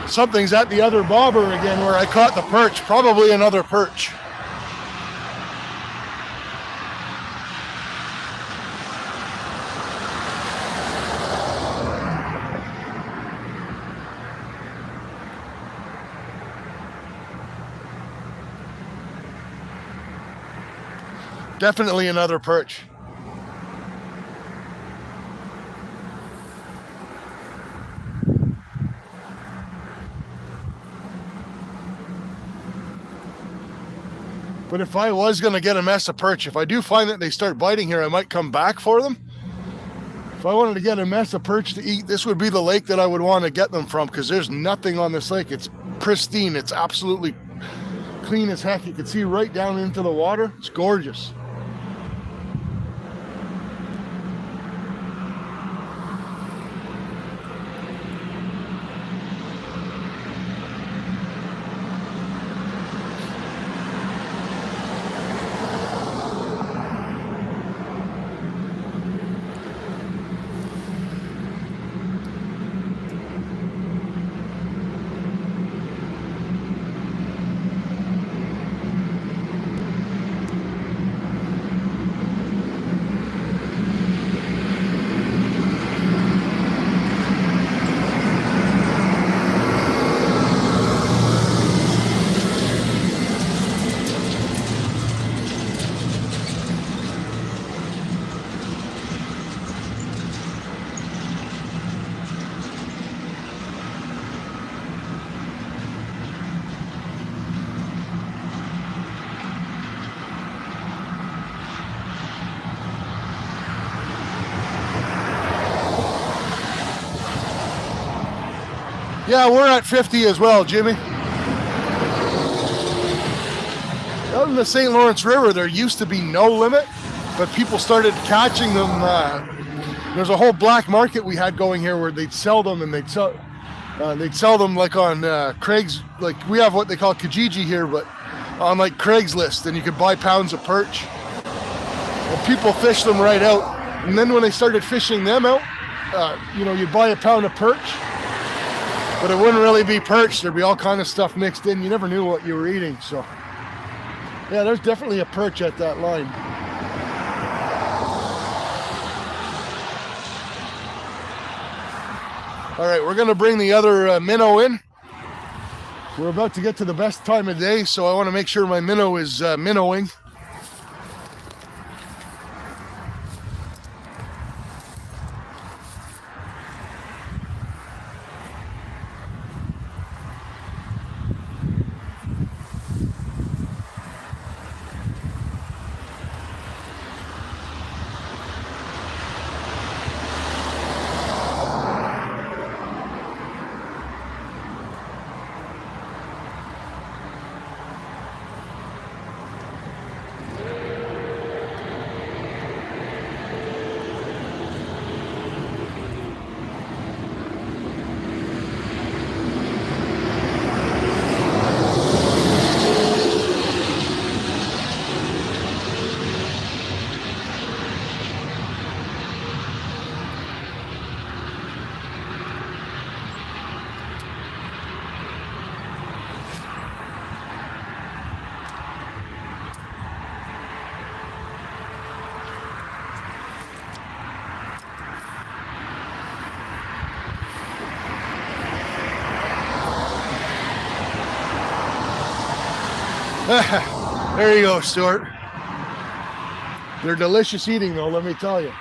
Something's at the other bobber again where I caught the perch. Probably another perch. Definitely another perch. But if I was going to get a mess of perch, if I do find that they start biting here, I might come back for them. If I wanted to get a mess of perch to eat, this would be the lake that I would want to get them from, because there's nothing on this lake. It's pristine. It's absolutely clean as heck. You can see right down into the water. It's gorgeous. Yeah, we're at 50 as well, Jimmy. Out in the St. Lawrence River, there used to be no limit, but people started catching them. There's a whole black market we had going here where they'd sell them, and they'd sell them like on Craig's. Like we have what they call Kijiji here, but on like Craigslist, and you could buy pounds of perch. And people fish them right out, and then when they started fishing them out, you'd buy a pound of perch. But it wouldn't really be perch. There'd be all kind of stuff mixed in. You never knew what you were eating. So, yeah, there's definitely a perch at that line. All right, we're going to bring the other minnow in. We're about to get to the best time of day, so I want to make sure my minnow is minnowing. There you go, Stuart. They're delicious eating, though, let me tell you.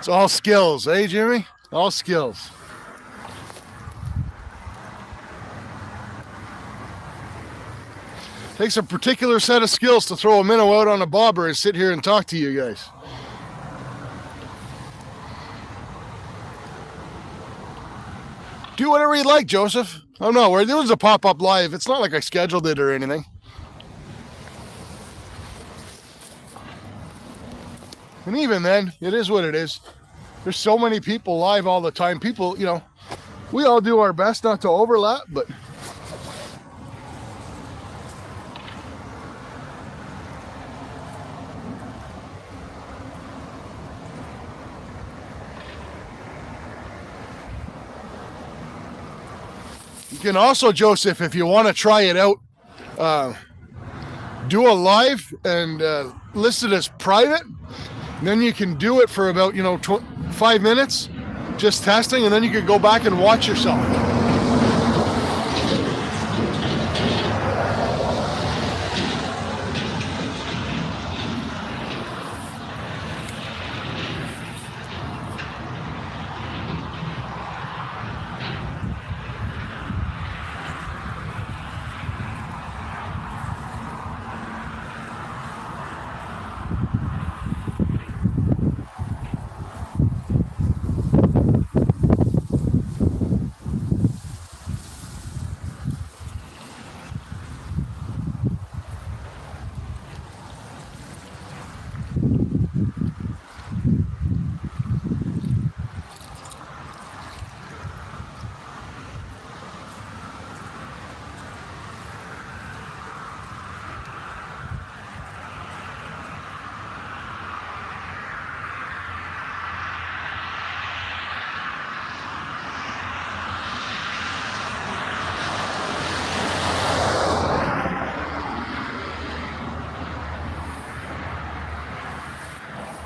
It's all skills, eh, Jimmy? All skills. Takes a particular set of skills to throw a minnow out on a bobber and sit here and talk to you guys. Do whatever you like, Joseph. Oh no, we're doing a pop-up live. It's not like I scheduled it or anything. And even then, it is what it is. There's so many people live all the time. People, you know, we all do our best not to overlap, but you can also, Joseph, if you want to try it out, do a live and list it as private. And then you can do it for about, 5 minutes, just testing, and then you could go back and watch yourself.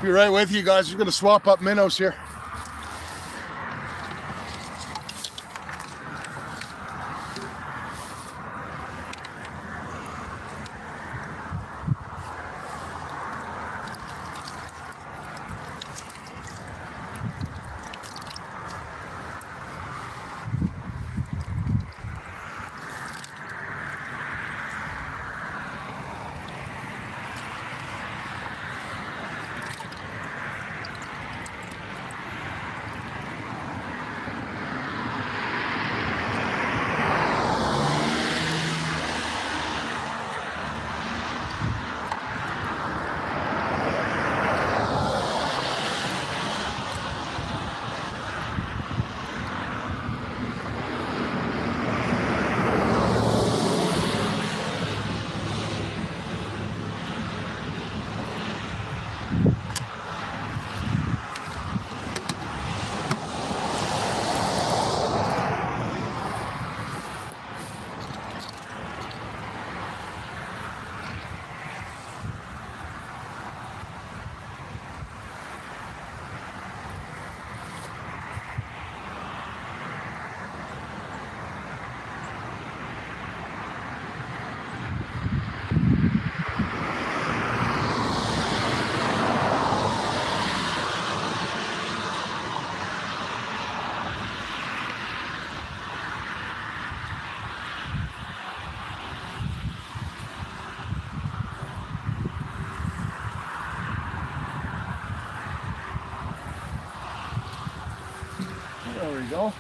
Be right with you guys. We're going to swap up minnows here. There we go.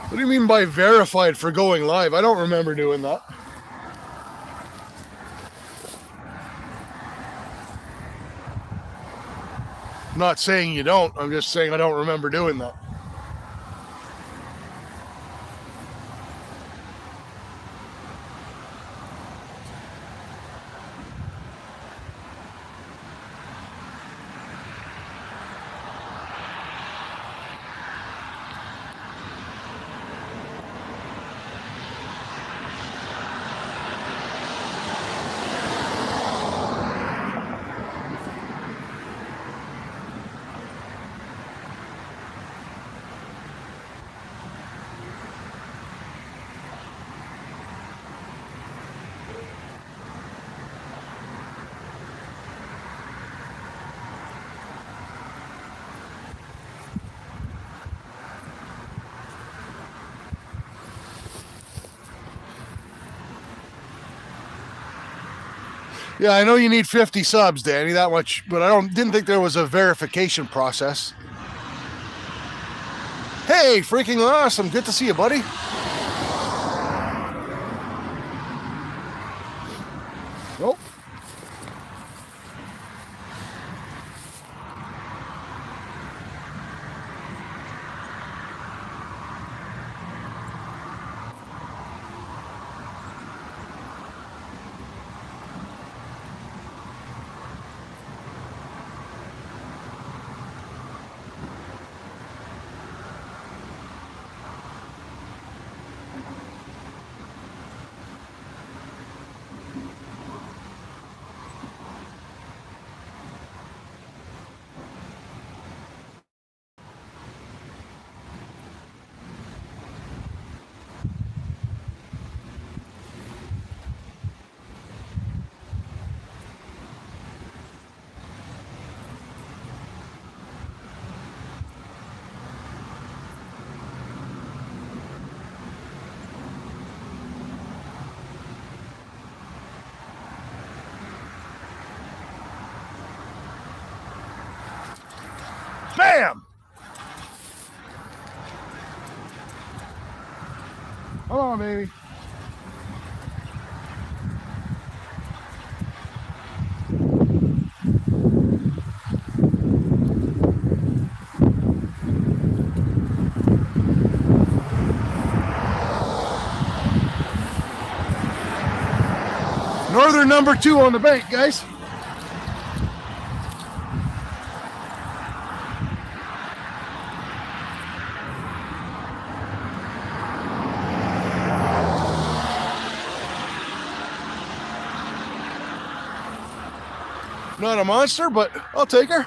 What do you mean by verified for going live? I don't remember doing that. I'm not saying you don't. I'm just saying I don't remember doing that. Yeah, I know you need 50 subs, Danny, that much, but I didn't think there was a verification process. Hey, freaking awesome. Good to see you, buddy. Nope. Bam! Come on, baby. Northern number 2 on the bank, guys. Not a monster, but I'll take her.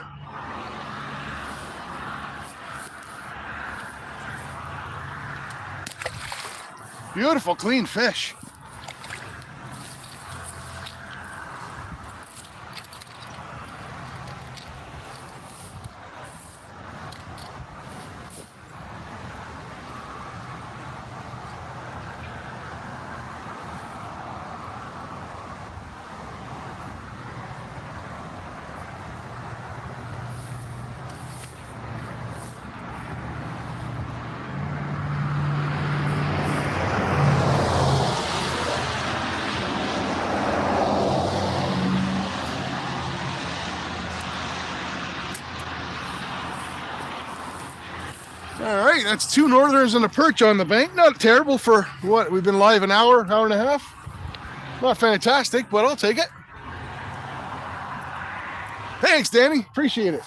Beautiful, clean fish. All right, that's 2 northerners and a perch on the bank. Not terrible for what? We've been live an hour and a half. Not fantastic, but I'll take it. Thanks, Danny. Appreciate it.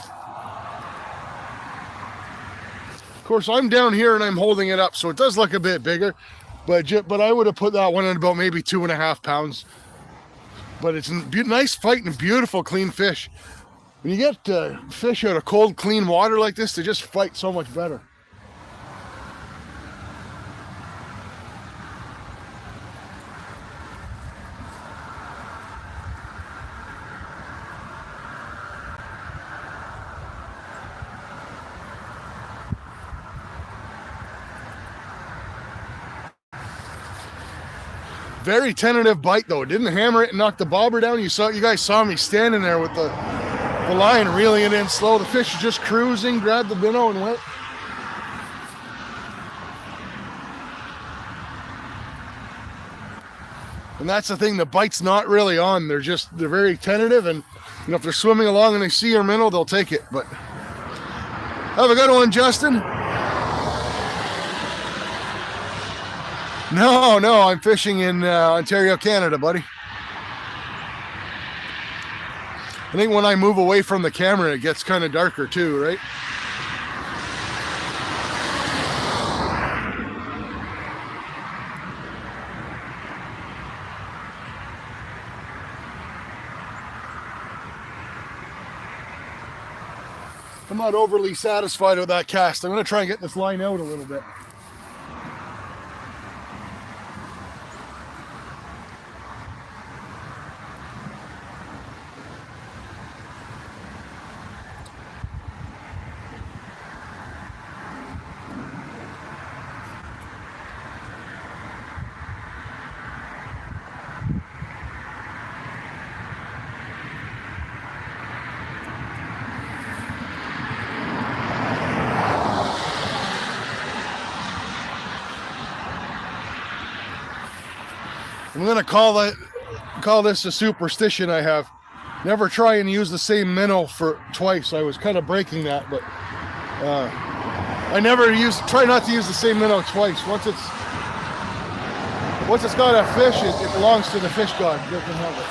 Of course, I'm down here and I'm holding it up, so it does look a bit bigger. But I would have put that one in about maybe 2.5 pounds. But it's a nice fight and beautiful, clean fish. When you get fish out of cold, clean water like this, they just fight so much better. Very tentative bite though. It didn't hammer it and knock the bobber down. You guys saw me standing there with the line reeling it in slow. The fish is just cruising, grabbed the minnow and went. And that's the thing, the bite's not really on. They're very tentative, and if they're swimming along and they see your minnow, they'll take it. But have a good one, Justin. No, I'm fishing in Ontario, Canada, buddy. I think when I move away from the camera, it gets kind of darker too, right? I'm not overly satisfied with that cast. I'm going to try and get this line out a little bit. I'm gonna call this a superstition I have. Never try and use the same minnow for twice. I was kind of breaking that, but I try not to use the same minnow twice. Once it's got a fish, it belongs to the fish god. You can have it.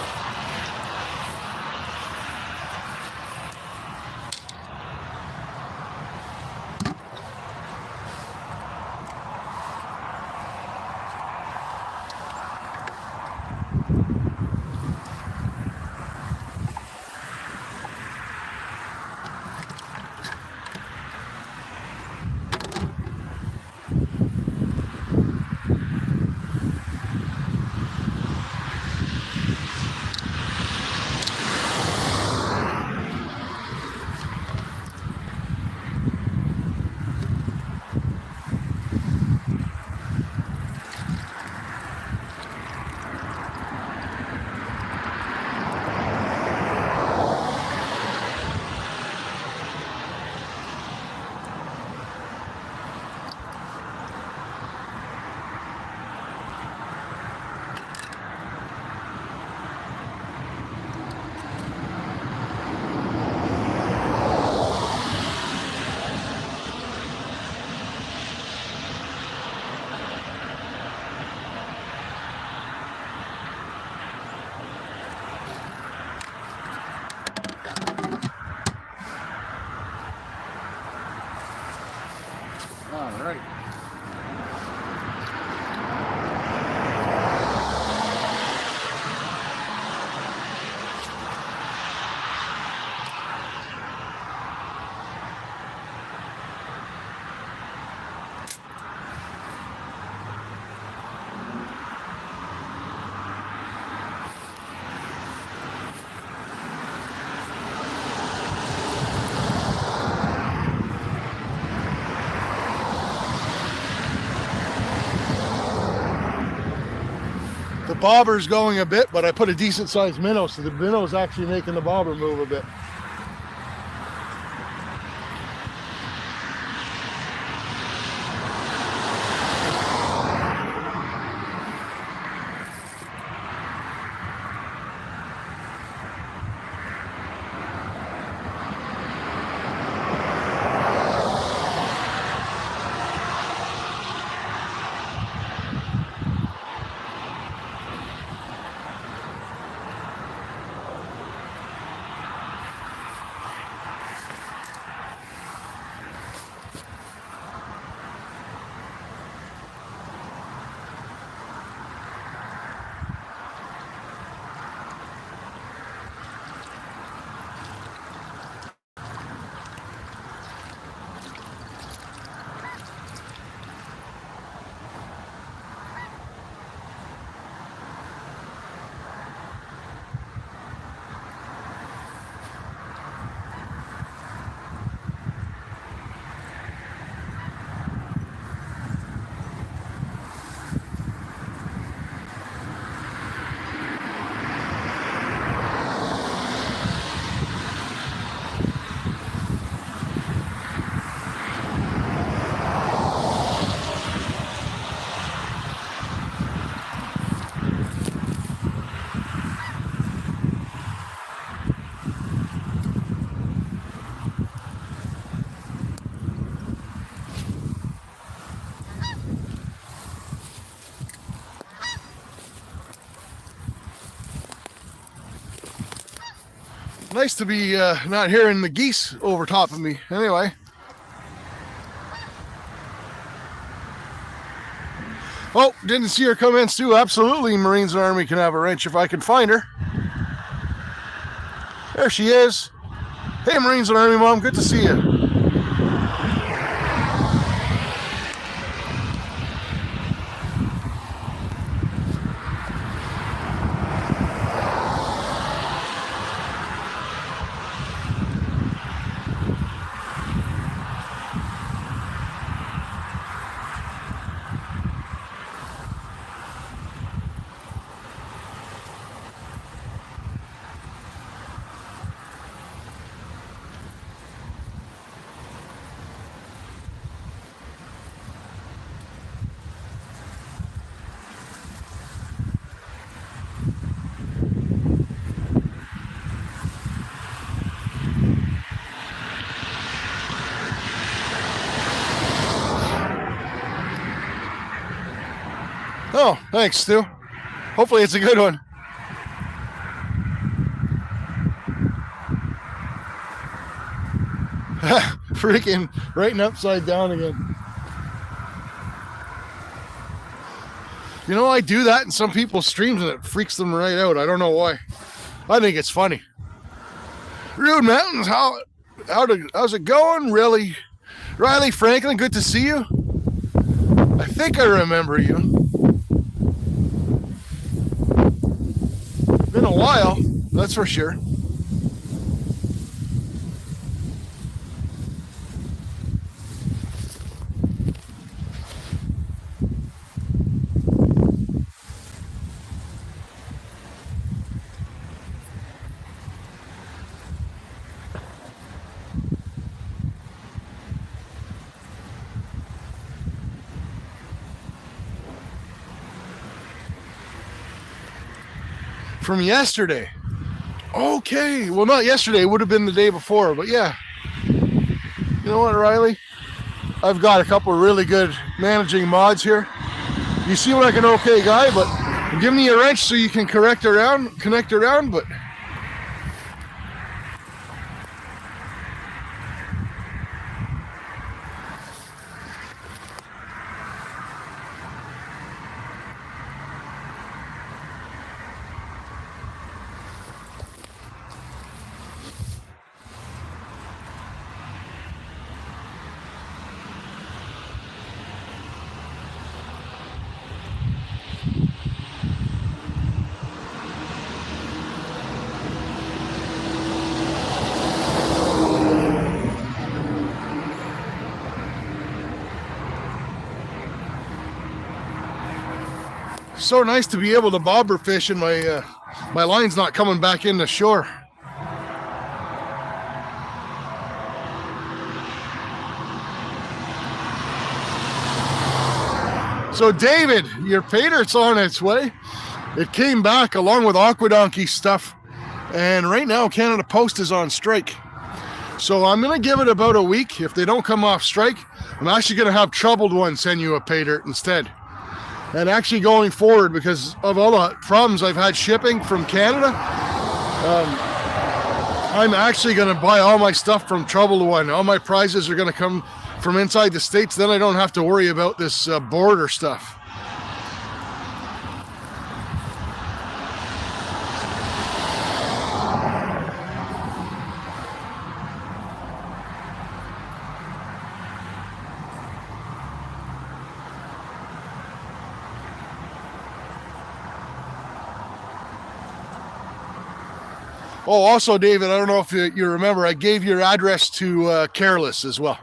All right. The bobber's going a bit, but I put a decent sized minnow, so the minnow's actually making the bobber move a bit. Nice to be not hearing the geese over top of me. Anyway. Oh, didn't see her come in, Stu. Absolutely, Marines and Army can have a wrench if I can find her. There she is. Hey, Marines and Army Mom, good to see you. Oh, thanks, Stu. Hopefully it's a good one. Freaking writing upside down again. You know, I do that in some people's streams and it freaks them right out. I don't know why. I think it's funny. Rude Mountains, how's it going? Really? Riley Franklin, good to see you. I think I remember you. Been a while, that's for sure. From yesterday. Okay, well, not yesterday, it would have been the day before, but yeah. You know what, Riley? I've got a couple of really good managing mods here. You seem like an okay guy, but I'm giving you a wrench so you can connect around, but so nice to be able to bobber fish and my line's not coming back into shore. So David, your pay dirt's on its way. It came back along with Aquadonkey stuff, and right now Canada Post is on strike. So I'm going to give it about a week. If they don't come off strike, I'm actually going to have Troubled One send you a pay dirt instead. And actually going forward, because of all the problems I've had shipping from Canada, I'm actually going to buy all my stuff from Troubled One. All my prizes are going to come from inside the States. Then I don't have to worry about this border stuff. Oh, also, David, I don't know if you remember, I gave your address to Careless as well.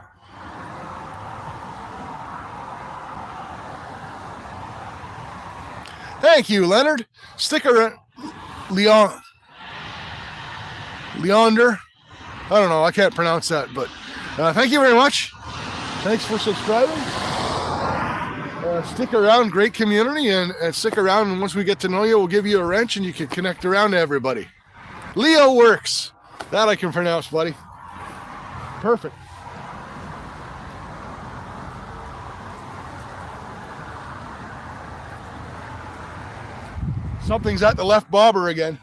Thank you, Leonard. Stick around. Leander. I don't know. I can't pronounce that, but thank you very much. Thanks for subscribing. Stick around. Great community, and stick around. And once we get to know you, we'll give you a wrench, and you can connect around to everybody. Leo Works. That I can pronounce, buddy. Perfect. Something's at the left bobber again.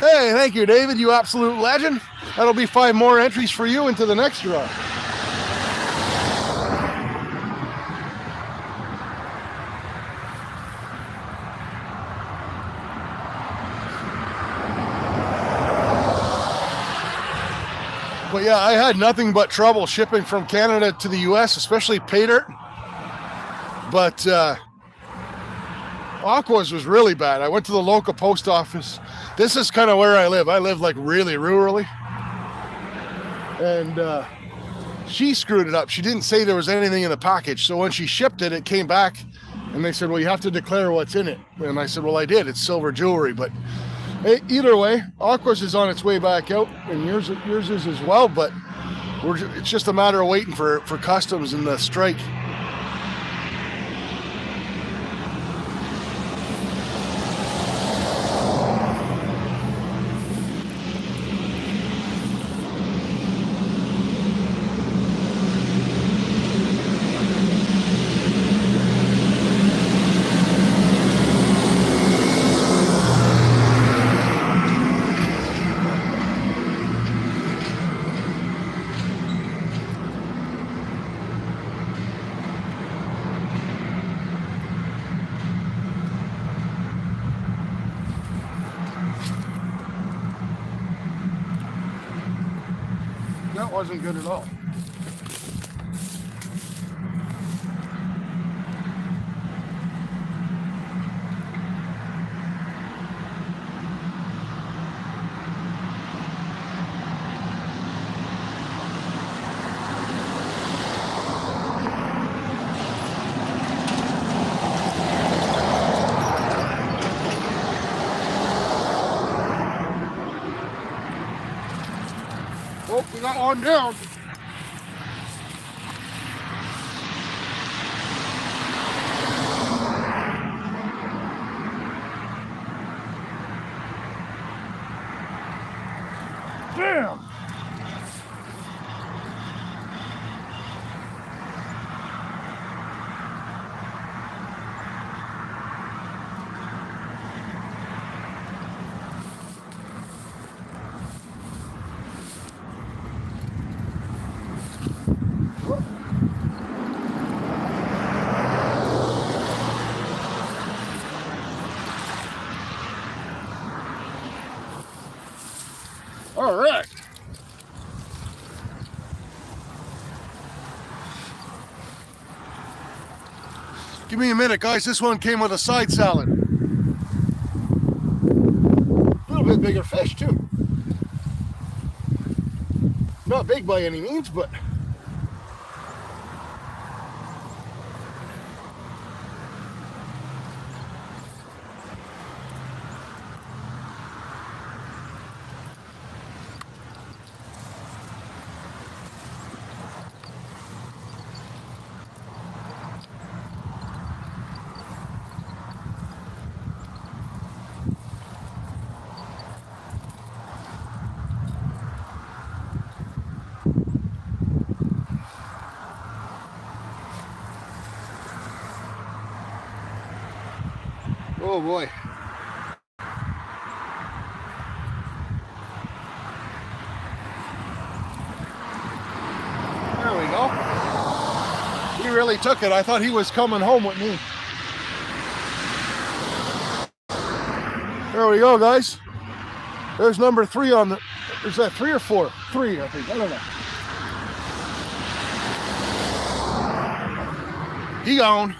Hey, thank you, David, you absolute legend. That'll be 5 more entries for you into the next draw. But yeah, I had nothing but trouble shipping from Canada to the US, especially pay dirt. But Aquas was really bad. I went to the local post office. This is kind of where I live. I live like really rurally. And she screwed it up. She didn't say there was anything in the package. So when she shipped it, it came back and they said, well, you have to declare what's in it. And I said, well, I did. It's silver jewelry. But hey, either way, Aqua's is on its way back out, and yours is as well. But it's just a matter of waiting for customs and the strike. That wasn't good at all. Oh, we got one down. Damn. All right. Give me a minute, guys. This one came with a side salad. A little bit bigger fish, too. Not big by any means, but... Oh boy. There we go. He really took it. I thought he was coming home with me. There we go, guys. There's number 3 on the... Is that 3 or 4? 3, I think. I don't know. He gone.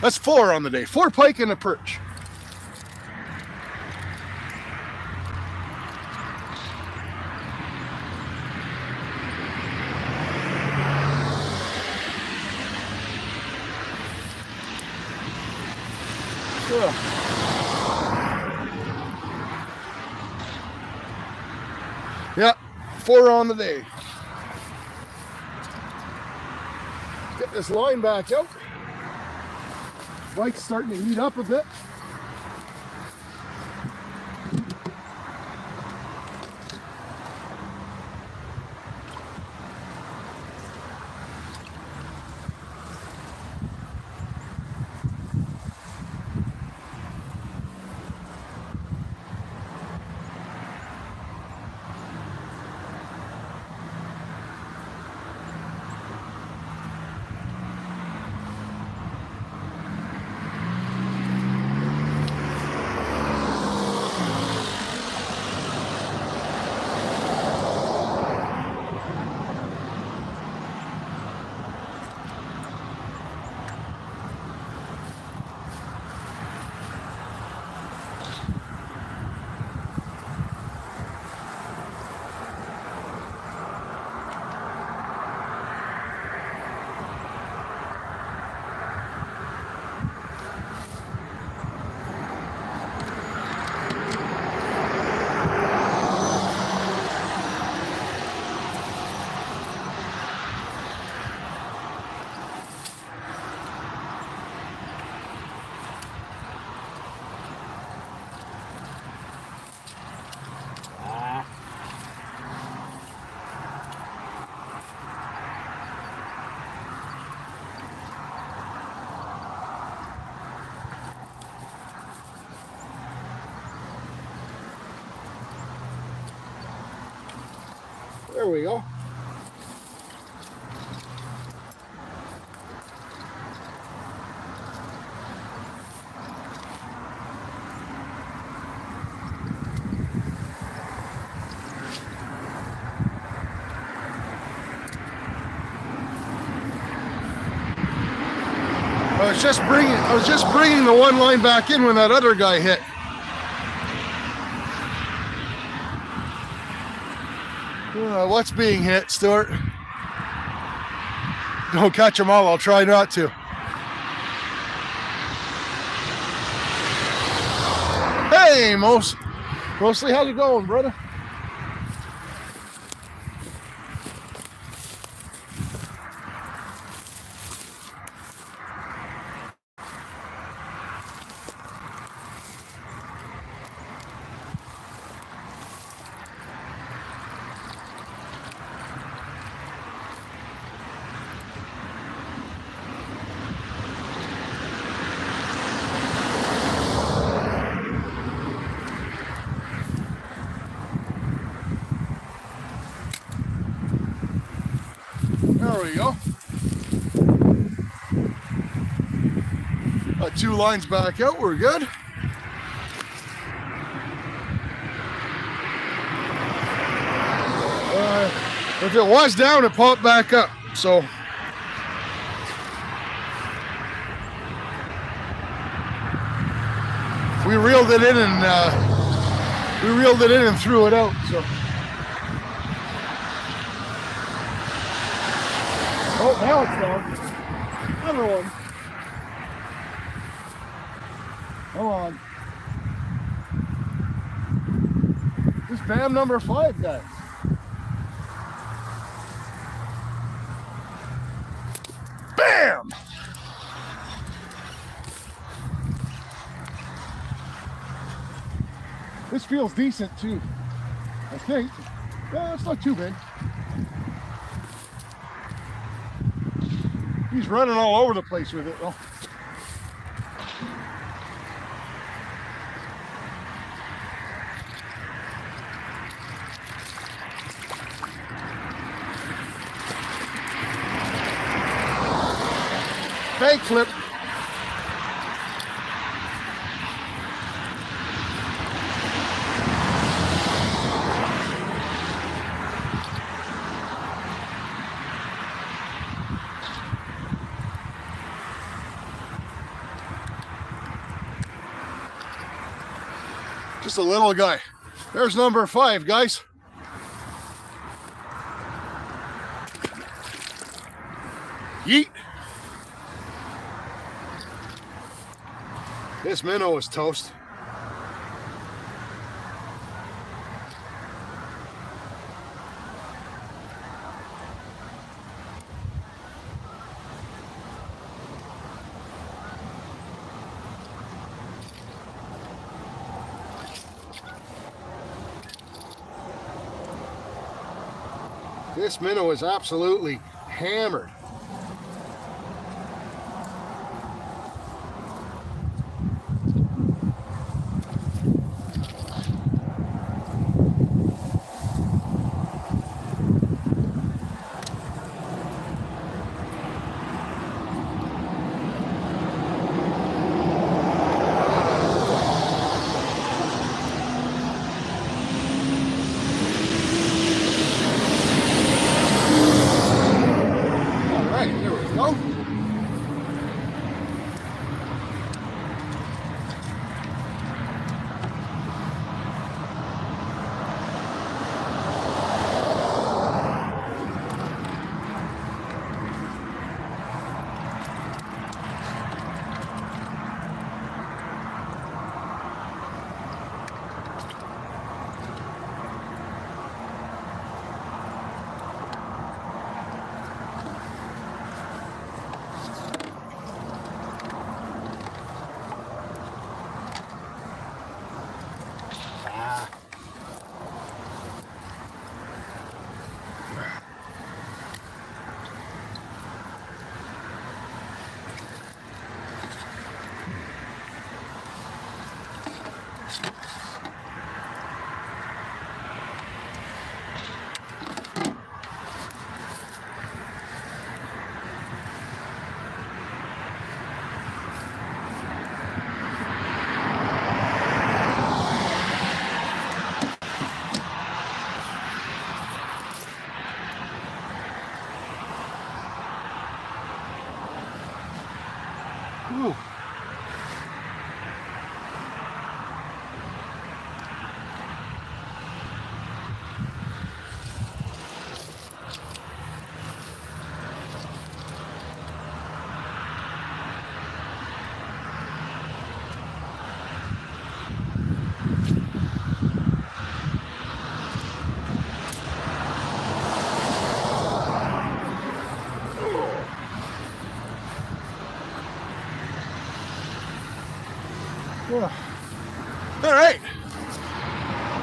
That's 4 on the day. 4 pike and a perch. Yeah, 4 on the day. Get this line back out. Pike's starting to heat up a bit. There we go. I was just bringing the one line back in when that other guy hit. What's being hit, Stuart? Don't catch them all. I'll try not to. Hey, mostly, how's it going, brother? There we go. Got 2 lines back out, we're good. If it was down, it popped back up, so. We reeled it in and threw it out, so. Oh, now it's down. Another one. Come on. This BAM number 5, guys. Bam! This feels decent too, I think. Yeah, it's not too big. He's running all over the place with it though. Bank flip. Just a little guy. There's number 5, guys. Yeet. This minnow is toast. This minnow is absolutely hammered.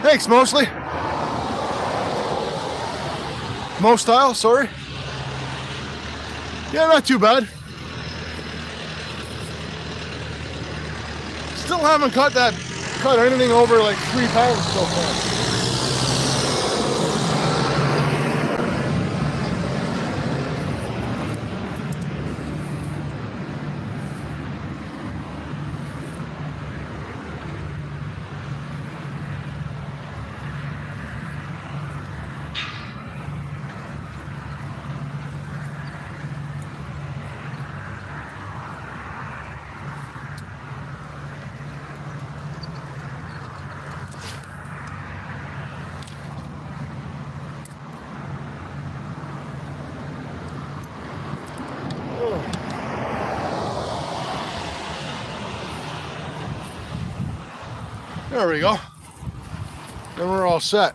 Thanks, mostly. Most style, sorry. Yeah, not too bad. Still haven't caught anything over like 3 pounds so far. There we go. And we're all set.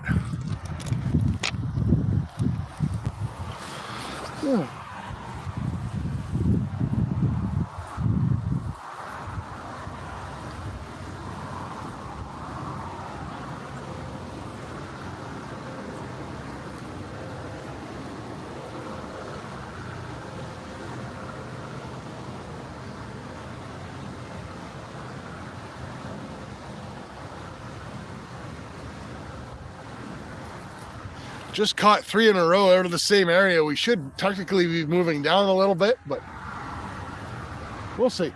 Yeah. Just caught 3 in a row out of the same area. We should technically be moving down a little bit, but we'll see.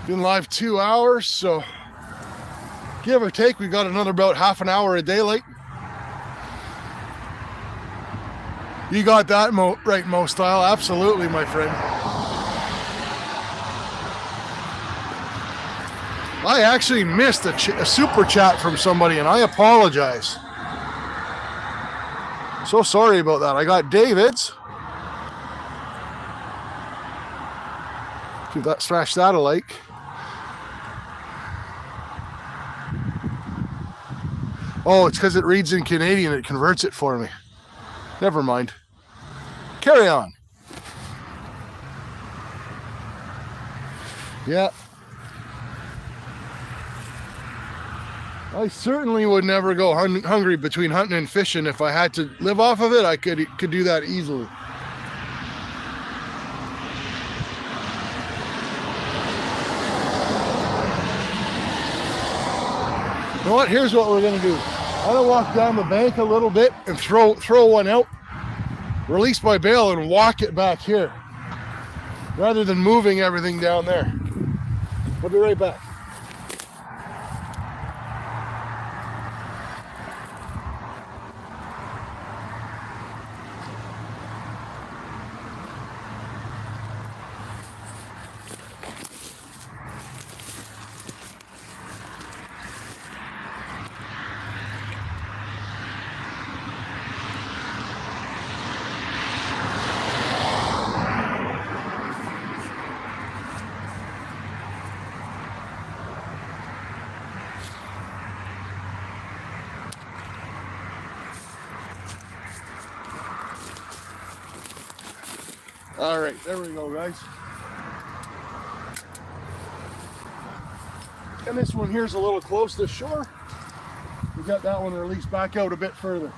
Been live 2 hours, so give or take, we got another about half an hour of daylight. You got that right, Mo Style. Absolutely, my friend. I actually missed a super chat from somebody, and I apologize. So sorry about that. I got David's. Give that, smash that a like. Oh, it's because it reads in Canadian. It converts it for me. Never mind. Carry on. Yeah. I certainly would never go hungry between hunting and fishing. If I had to live off of it, I could do that easily. You know what? Here's what we're gonna do. I'm gonna walk down the bank a little bit and throw one out, release my bail, and walk it back here, rather than moving everything down there. I'll be right back. All right, there we go, guys. And this one here's a little close to shore. We got that one released back out a bit further.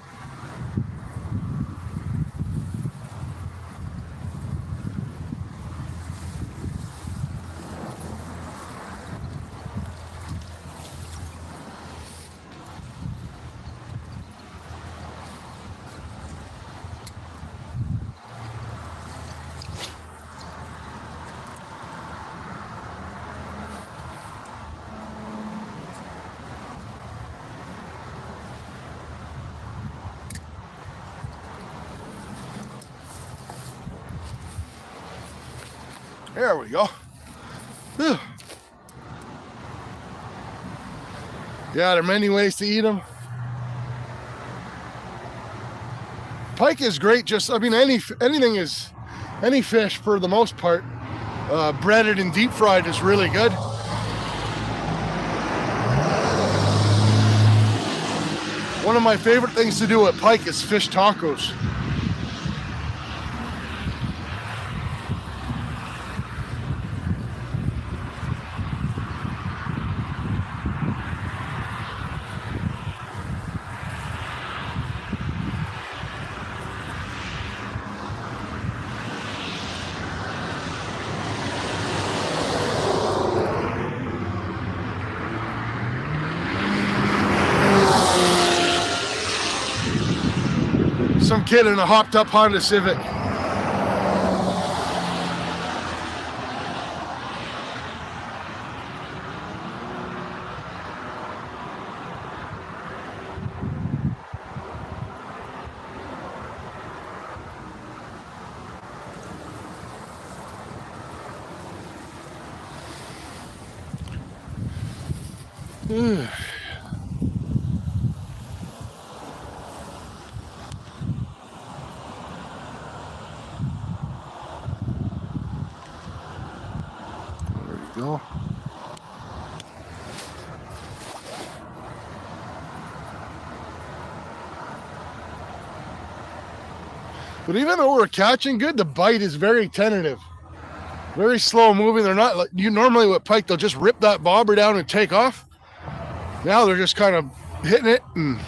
There we go. Whew. Yeah, there are many ways to eat them. Pike is great. Any fish for the most part, breaded and deep fried is really good. One of my favorite things to do at Pike is fish tacos. kid in a hopped up Honda Civic. There we go. But even though we're catching good, the bite is very tentative, very slow moving. They're not like you normally with pike, they'll just rip that bobber down and take off. Now they're just kind of hitting it, and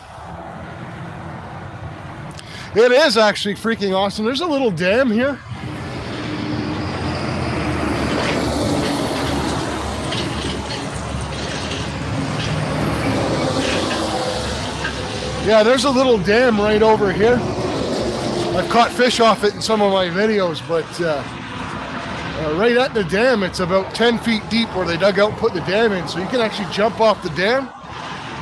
it is actually freaking awesome. There's a little dam here. Yeah, there's a little dam right over here. I've caught fish off it in some of my videos, but right at the dam, it's about 10 feet deep where they dug out and put the dam in. So you can actually jump off the dam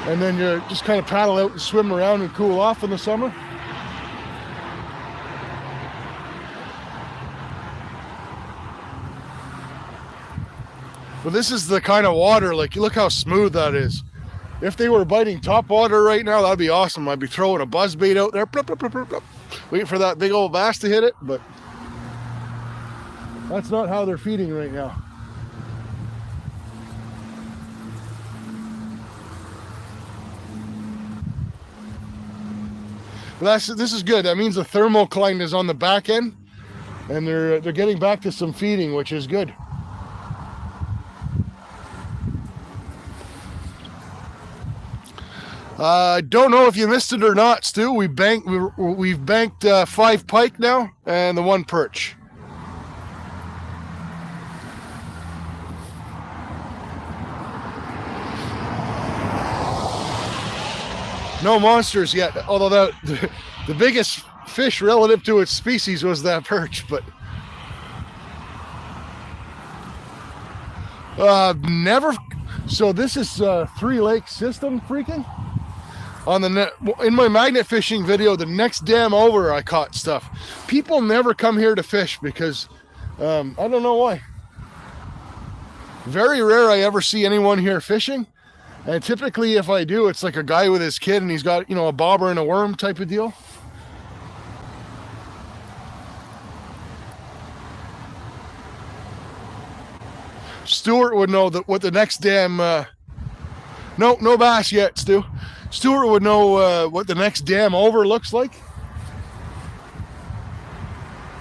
and then you just kind of paddle out and swim around and cool off in the summer. But this is the kind of water, like, look how smooth that is. If they were biting top water right now, that'd be awesome. I'd be throwing a buzz bait out there, blub, blub, blub, blub, blub, waiting for that big old bass to hit it, but that's not how they're feeding right now. But this is good. That means the thermocline is on the back end, and they're getting back to some feeding, which is good. I don't know if you missed it or not, Stu. We've banked 5 pike now and the 1 perch. No monsters yet, although the biggest fish relative to its species was that perch, but never. So this is 3 lake system freaking. On the in my magnet fishing video, the next dam over, I caught stuff. People never come here to fish because I don't know why. Very rare I ever see anyone here fishing, and typically if I do, it's like a guy with his kid and he's got, you know, a bobber and a worm type of deal. Stuart would know that what the next dam. No bass yet, Stu. Stuart would know what the next dam over looks like,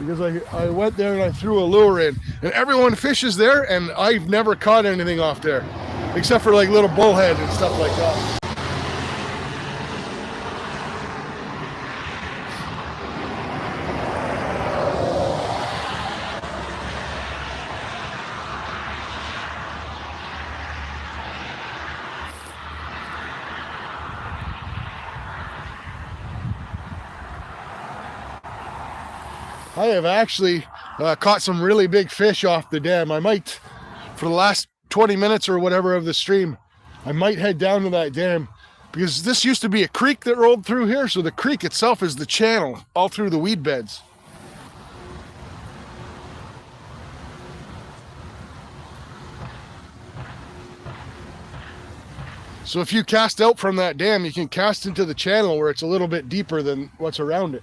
because I went there and I threw a lure in, and everyone fishes there, and I've never caught anything off there, except for like little bullhead and stuff like that. I have actually caught some really big fish off the dam. I might, for the last 20 minutes or whatever of the stream, I might head down to that dam, because this used to be a creek that rolled through here. So the creek itself is the channel all through the weed beds. So if you cast out from that dam, you can cast into the channel where it's a little bit deeper than what's around it.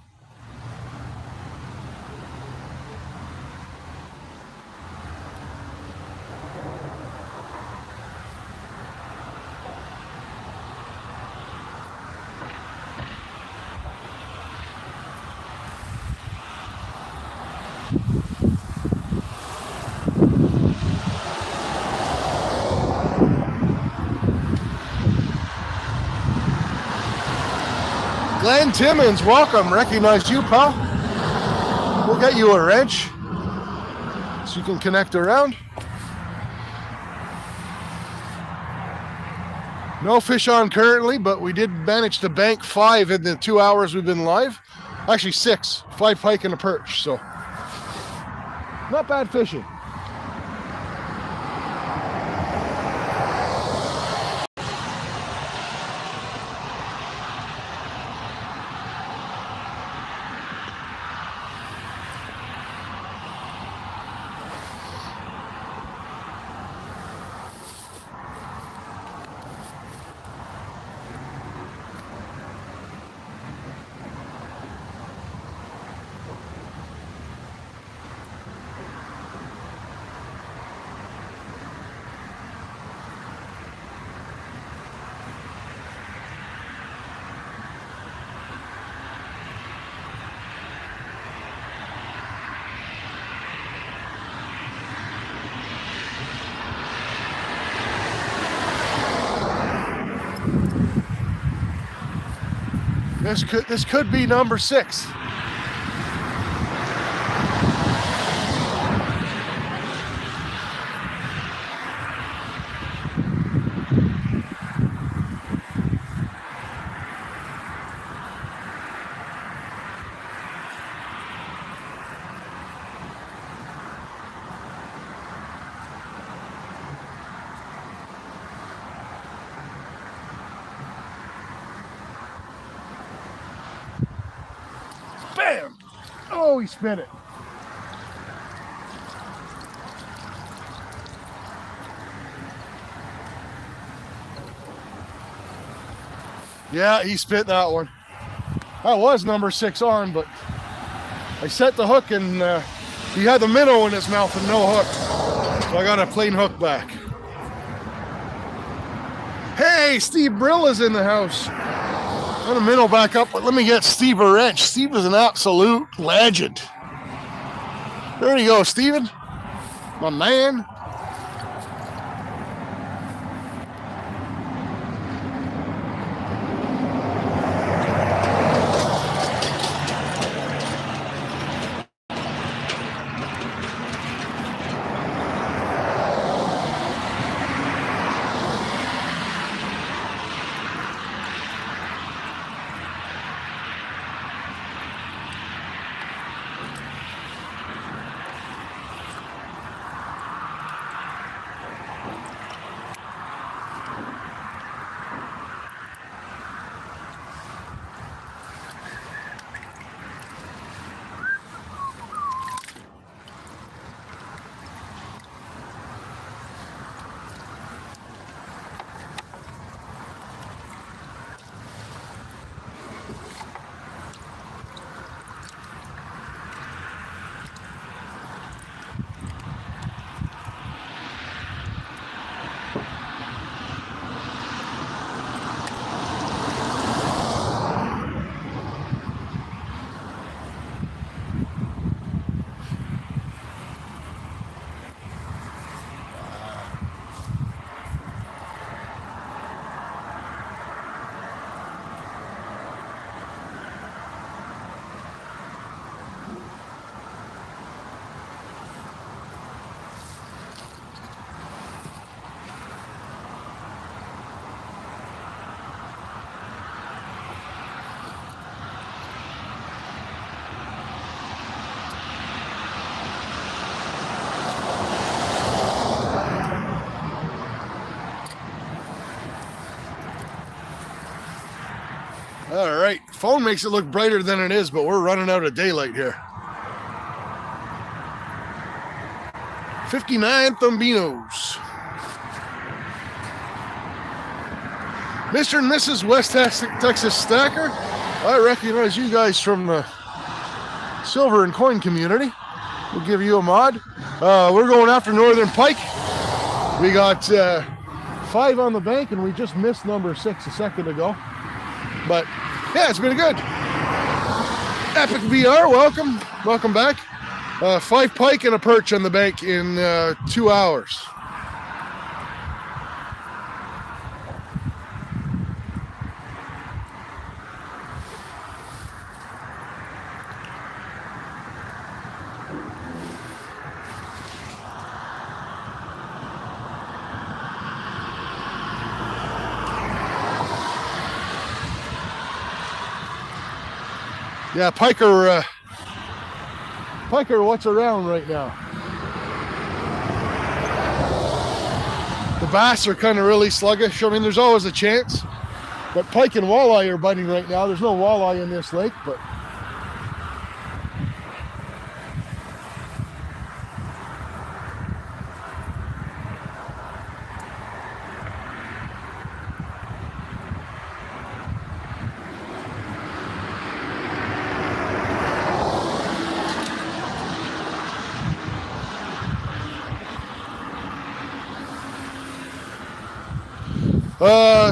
Glenn Timmons, welcome. Recognize you, pal. We'll get you a wrench so you can connect around. No fish on currently, but we did manage to bank 5 in the 2 hours we've been live. Actually 6, 5 pike and a perch, so not bad fishing. This could be number 6. Bam! Oh, he spit it. Yeah, he spit that one. That was number 6 on, but I set the hook and he had the minnow in his mouth and no hook. So I got a plain hook back. Hey, Steve Brill is in the house. I'm gonna minnow back up, but let me get Steve a wrench. Steve is an absolute legend. There you go, Steven. My man. All right, phone makes it look brighter than it is, but we're running out of daylight here. 59 Thumbinos. Mr. and Mrs. West Texas Stacker, I recognize you guys from the Silver and Coin community. We'll give you a mod. We're going after Northern Pike. We got 5 on the bank, and we just missed number 6 a second ago. But yeah, it's been good. Epic VR, welcome back. 5 pike and a perch on the bank in 2 hours. Yeah, Pike are what's around right now. The bass are kind of really sluggish. I mean, there's always a chance. But pike and walleye are biting right now. There's no walleye in this lake, but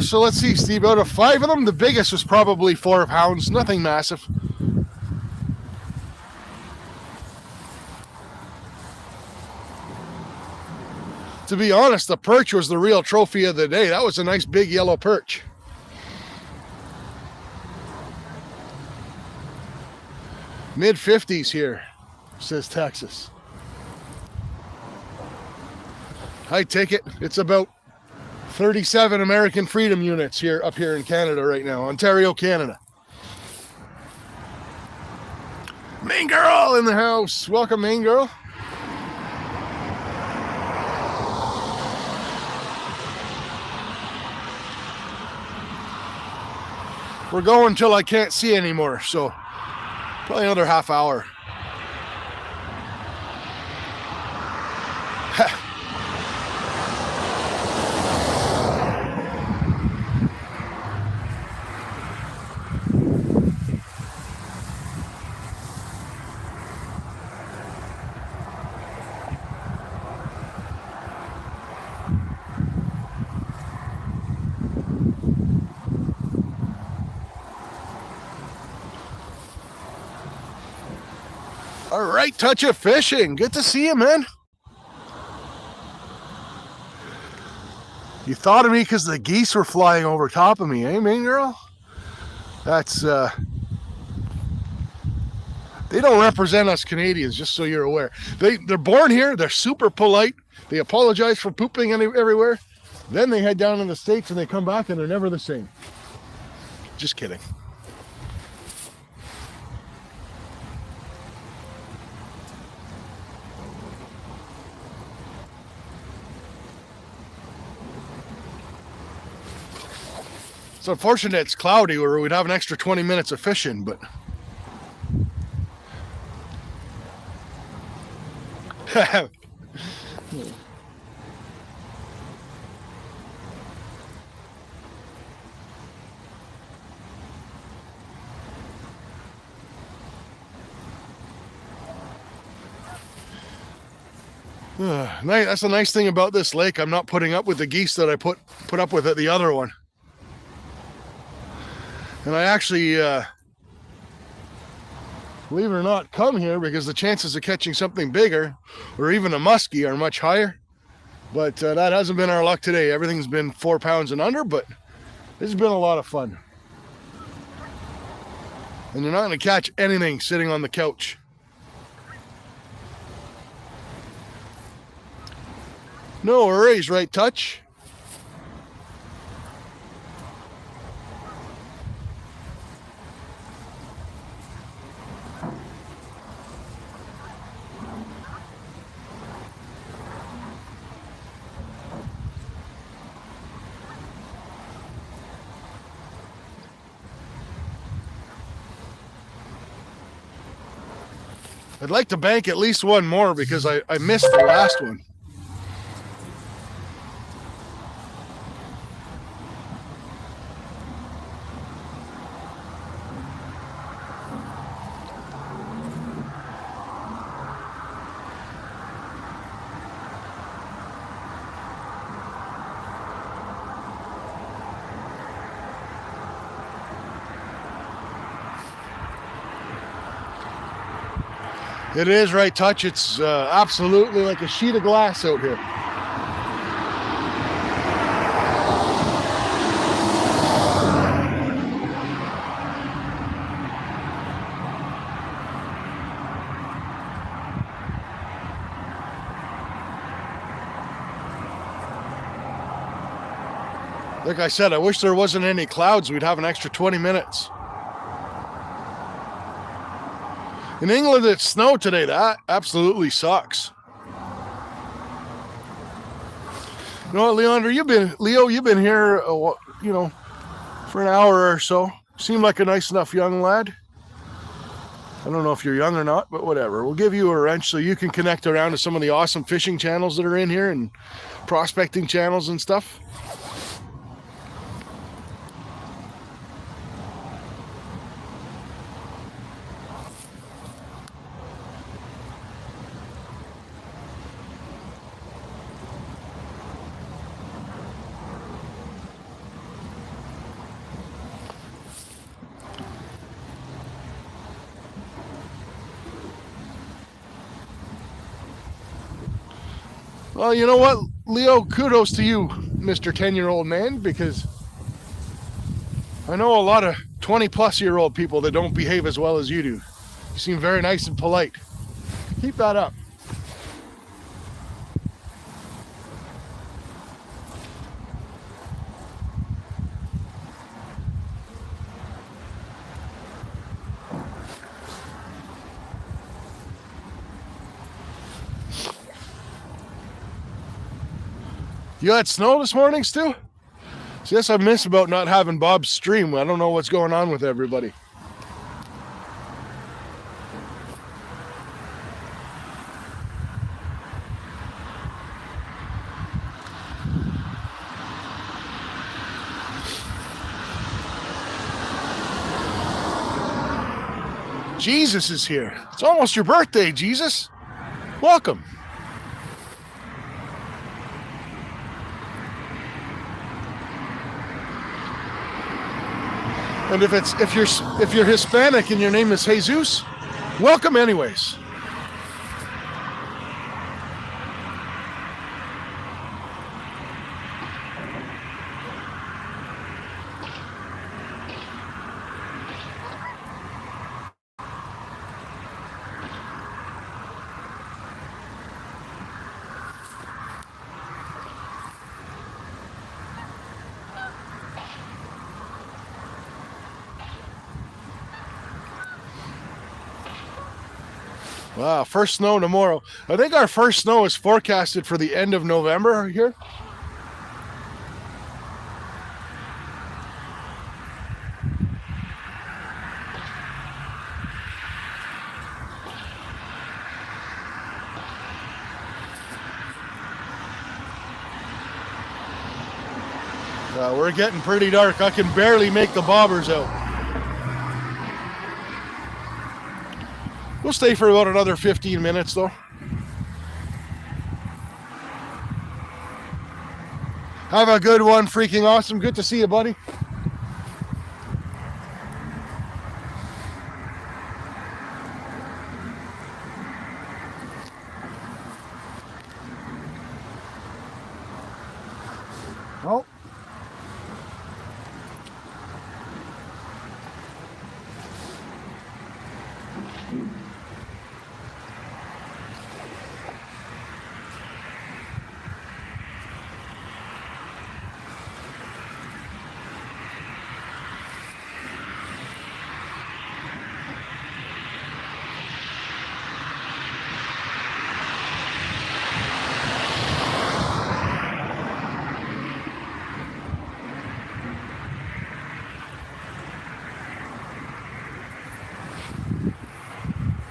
so let's see, Steve. Out of 5 of them, the biggest was probably 4 pounds. Nothing massive. To be honest, the perch was the real trophy of the day. That was a nice big yellow perch. Mid-50s here, says Texas. I take it. It's about 37 American Freedom Units up here in Canada right now, Ontario, Canada. Main girl in the house. Welcome, main girl. We're going till I can't see anymore, so probably another half hour. All right, Touch of Fishing. Good to see you, man. You thought of me because the geese were flying over top of me, eh, main girl? That's, they don't represent us Canadians, just so you're aware. They're born here. They're super polite. They apologize for pooping everywhere. Then they head down in the States and they come back and they're never the same. Just kidding. It's unfortunate it's cloudy or we'd have an extra 20 minutes of fishing, but that's the nice thing about this lake. I'm not putting up with the geese that I put up with at the other one. And I actually, believe it or not, come here because the chances of catching something bigger or even a muskie are much higher. But that hasn't been our luck today. Everything's been 4 pounds and under, but this has been a lot of fun. And you're not going to catch anything sitting on the couch. No worries, right, Touch? I'd like to bank at least one more because I missed the last one. It is, right, Touch. It's absolutely like a sheet of glass out here. Like I said, I wish there wasn't any clouds. We'd have an extra 20 minutes. In England, it snowed today. That absolutely sucks. You know what, Leander? You've been here, for an hour or so. Seem like a nice enough young lad. I don't know if you're young or not, but whatever. We'll give you a wrench so you can connect around to some of the awesome fishing channels that are in here and prospecting channels and stuff. Well, you know what, Leo, kudos to you, Mr. 10-year-old man, because I know a lot of 20-plus-year-old people that don't behave as well as you do. You seem very nice and polite. Keep that up. You had snow this morning, Stu? So yes, I miss about not having Bob's stream. I don't know what's going on with everybody. Jesus is here. It's almost your birthday, Jesus. Welcome. And if you're Hispanic and your name is Jesus, welcome anyways. Wow, first snow tomorrow. I think our first snow is forecasted for the end of November here. We're getting pretty dark. I can barely make the bobbers out. We'll stay for about another 15 minutes, though. Have a good one. Freaking awesome. Good to see you, buddy. Oh.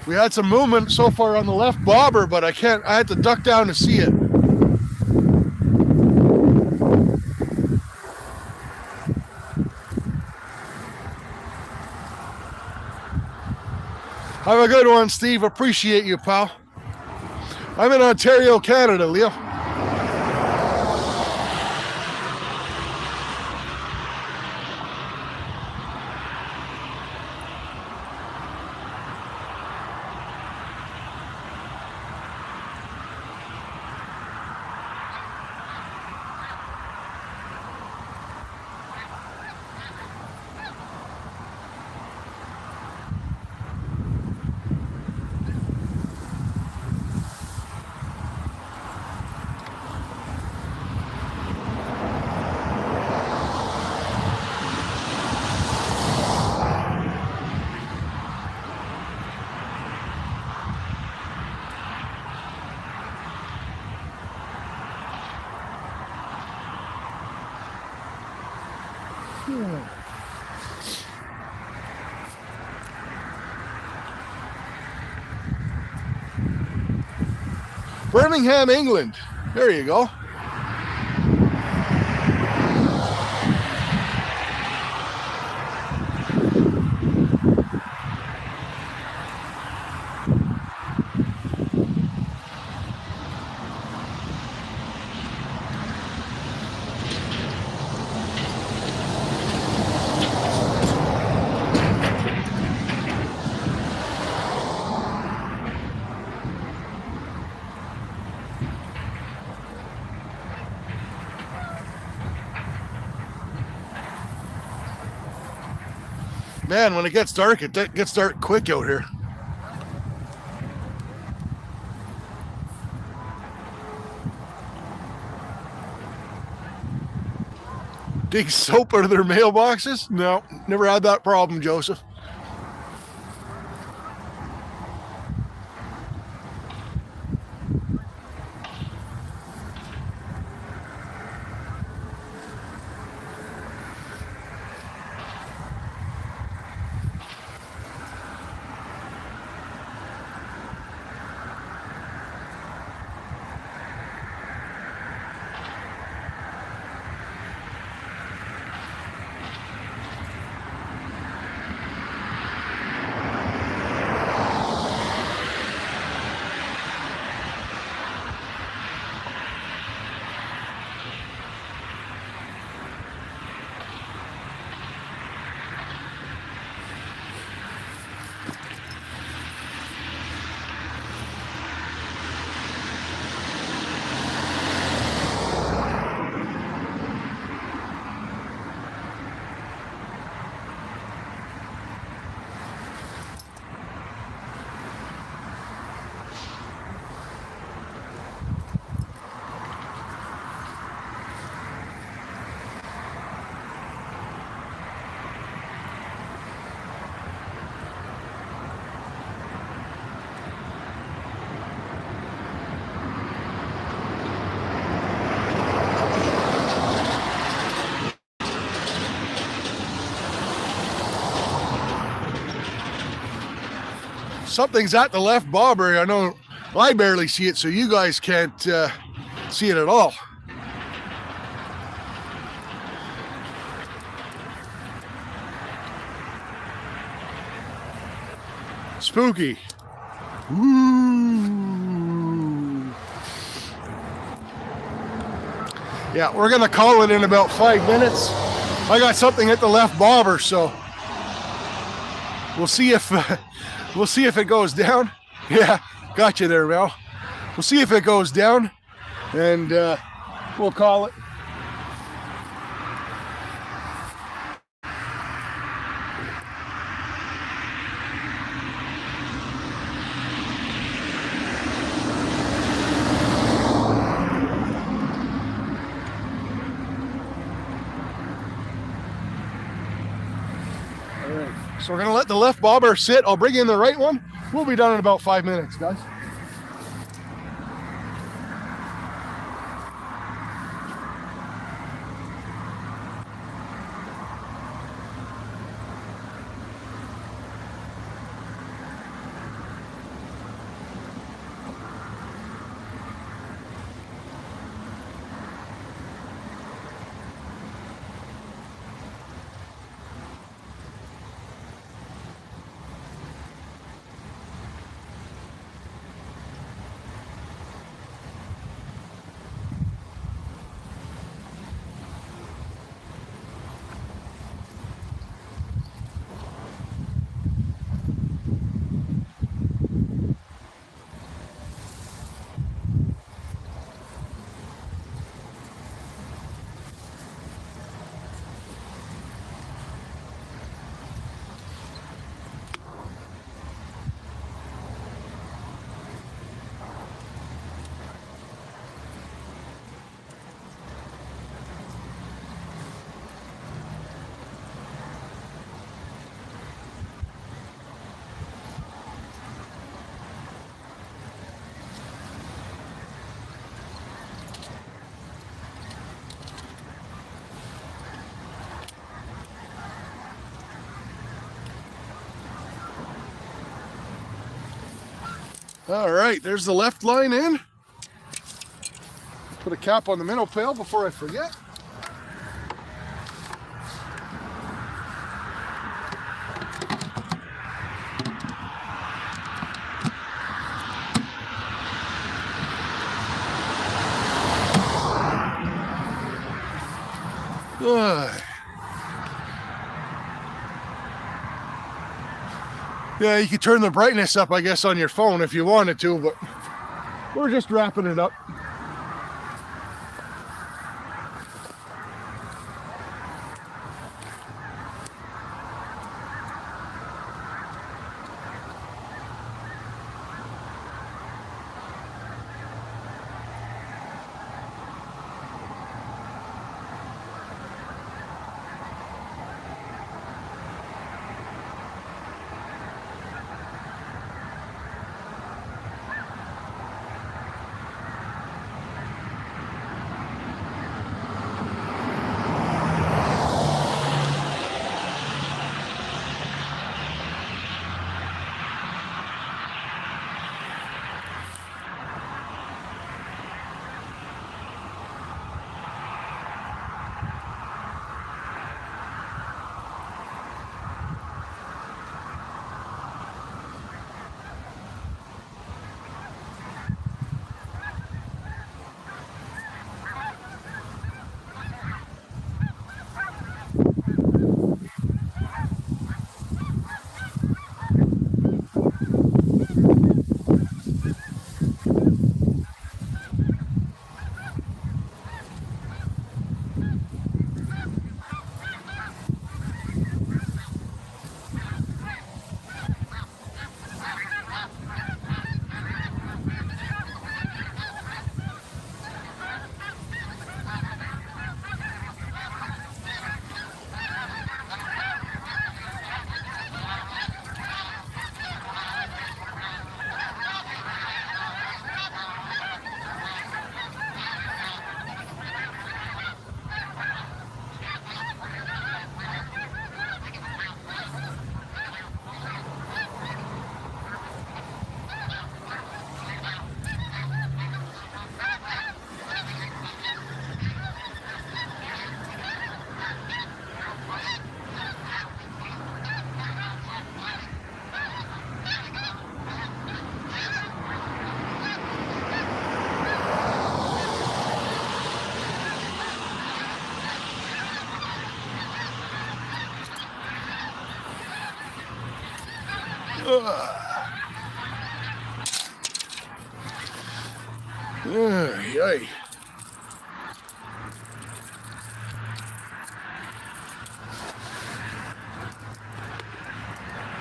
We had some movement so far on the left bobber, but I had to duck down to see it. Have a good one, Steve. Appreciate you, pal. I'm in Ontario, Canada, Leo. Birmingham, England. There you go. Man, when it gets dark, it gets dark quick out here. Dig soap out of their mailboxes? No, never had that problem, Joseph. Something's at the left bobber. I know I barely see it, so you guys can't see it at all. Spooky. Ooh. Yeah, we're gonna call it in about 5 minutes. I got something at the left bobber, so we'll see if it goes down. Yeah, got you there, Mel. We'll see if it goes down, and we'll call it. All right, so we're gonna let the left bobber sit. I'll bring in the right one. We'll be done in about 5 minutes, guys. All right, there's the left line in. Put a cap on the minnow pail before I forget. Yeah, you could turn the brightness up, I guess, on your phone if you wanted to, but we're just wrapping it up. Yay.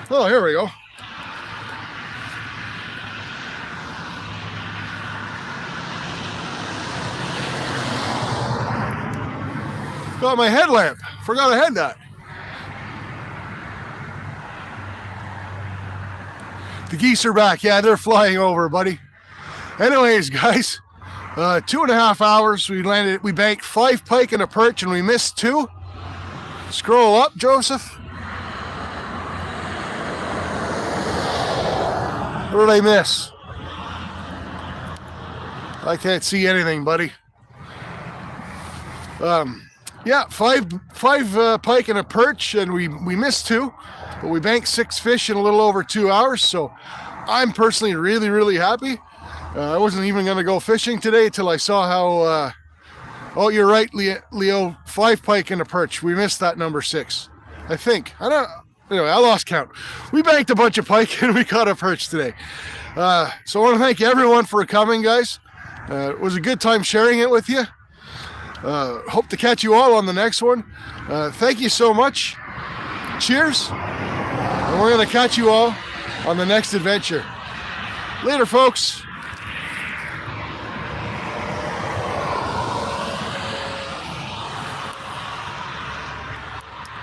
Oh, here we go. Got my headlamp. Forgot I had that. The geese are back. Yeah, they're flying over, buddy. Anyways, guys, 2.5 hours. We banked 5 pike and a perch, and we missed 2. Scroll up, Joseph. What did I miss? I can't see anything, buddy. Yeah, five pike and a perch, and we missed 2, but we banked 6 fish in a little over 2 hours. So I'm personally really, really happy. I wasn't even going to go fishing today till I saw how. Oh, you're right, Leo. 5 pike and a perch. We missed that number 6, I think. I don't. Anyway, I lost count. We banked a bunch of pike and we caught a perch today. So I want to thank everyone for coming, guys. It was a good time sharing it with you. Hope to catch you all on the next one. Thank you so much. Cheers. And we're going to catch you all on the next adventure. Later, folks.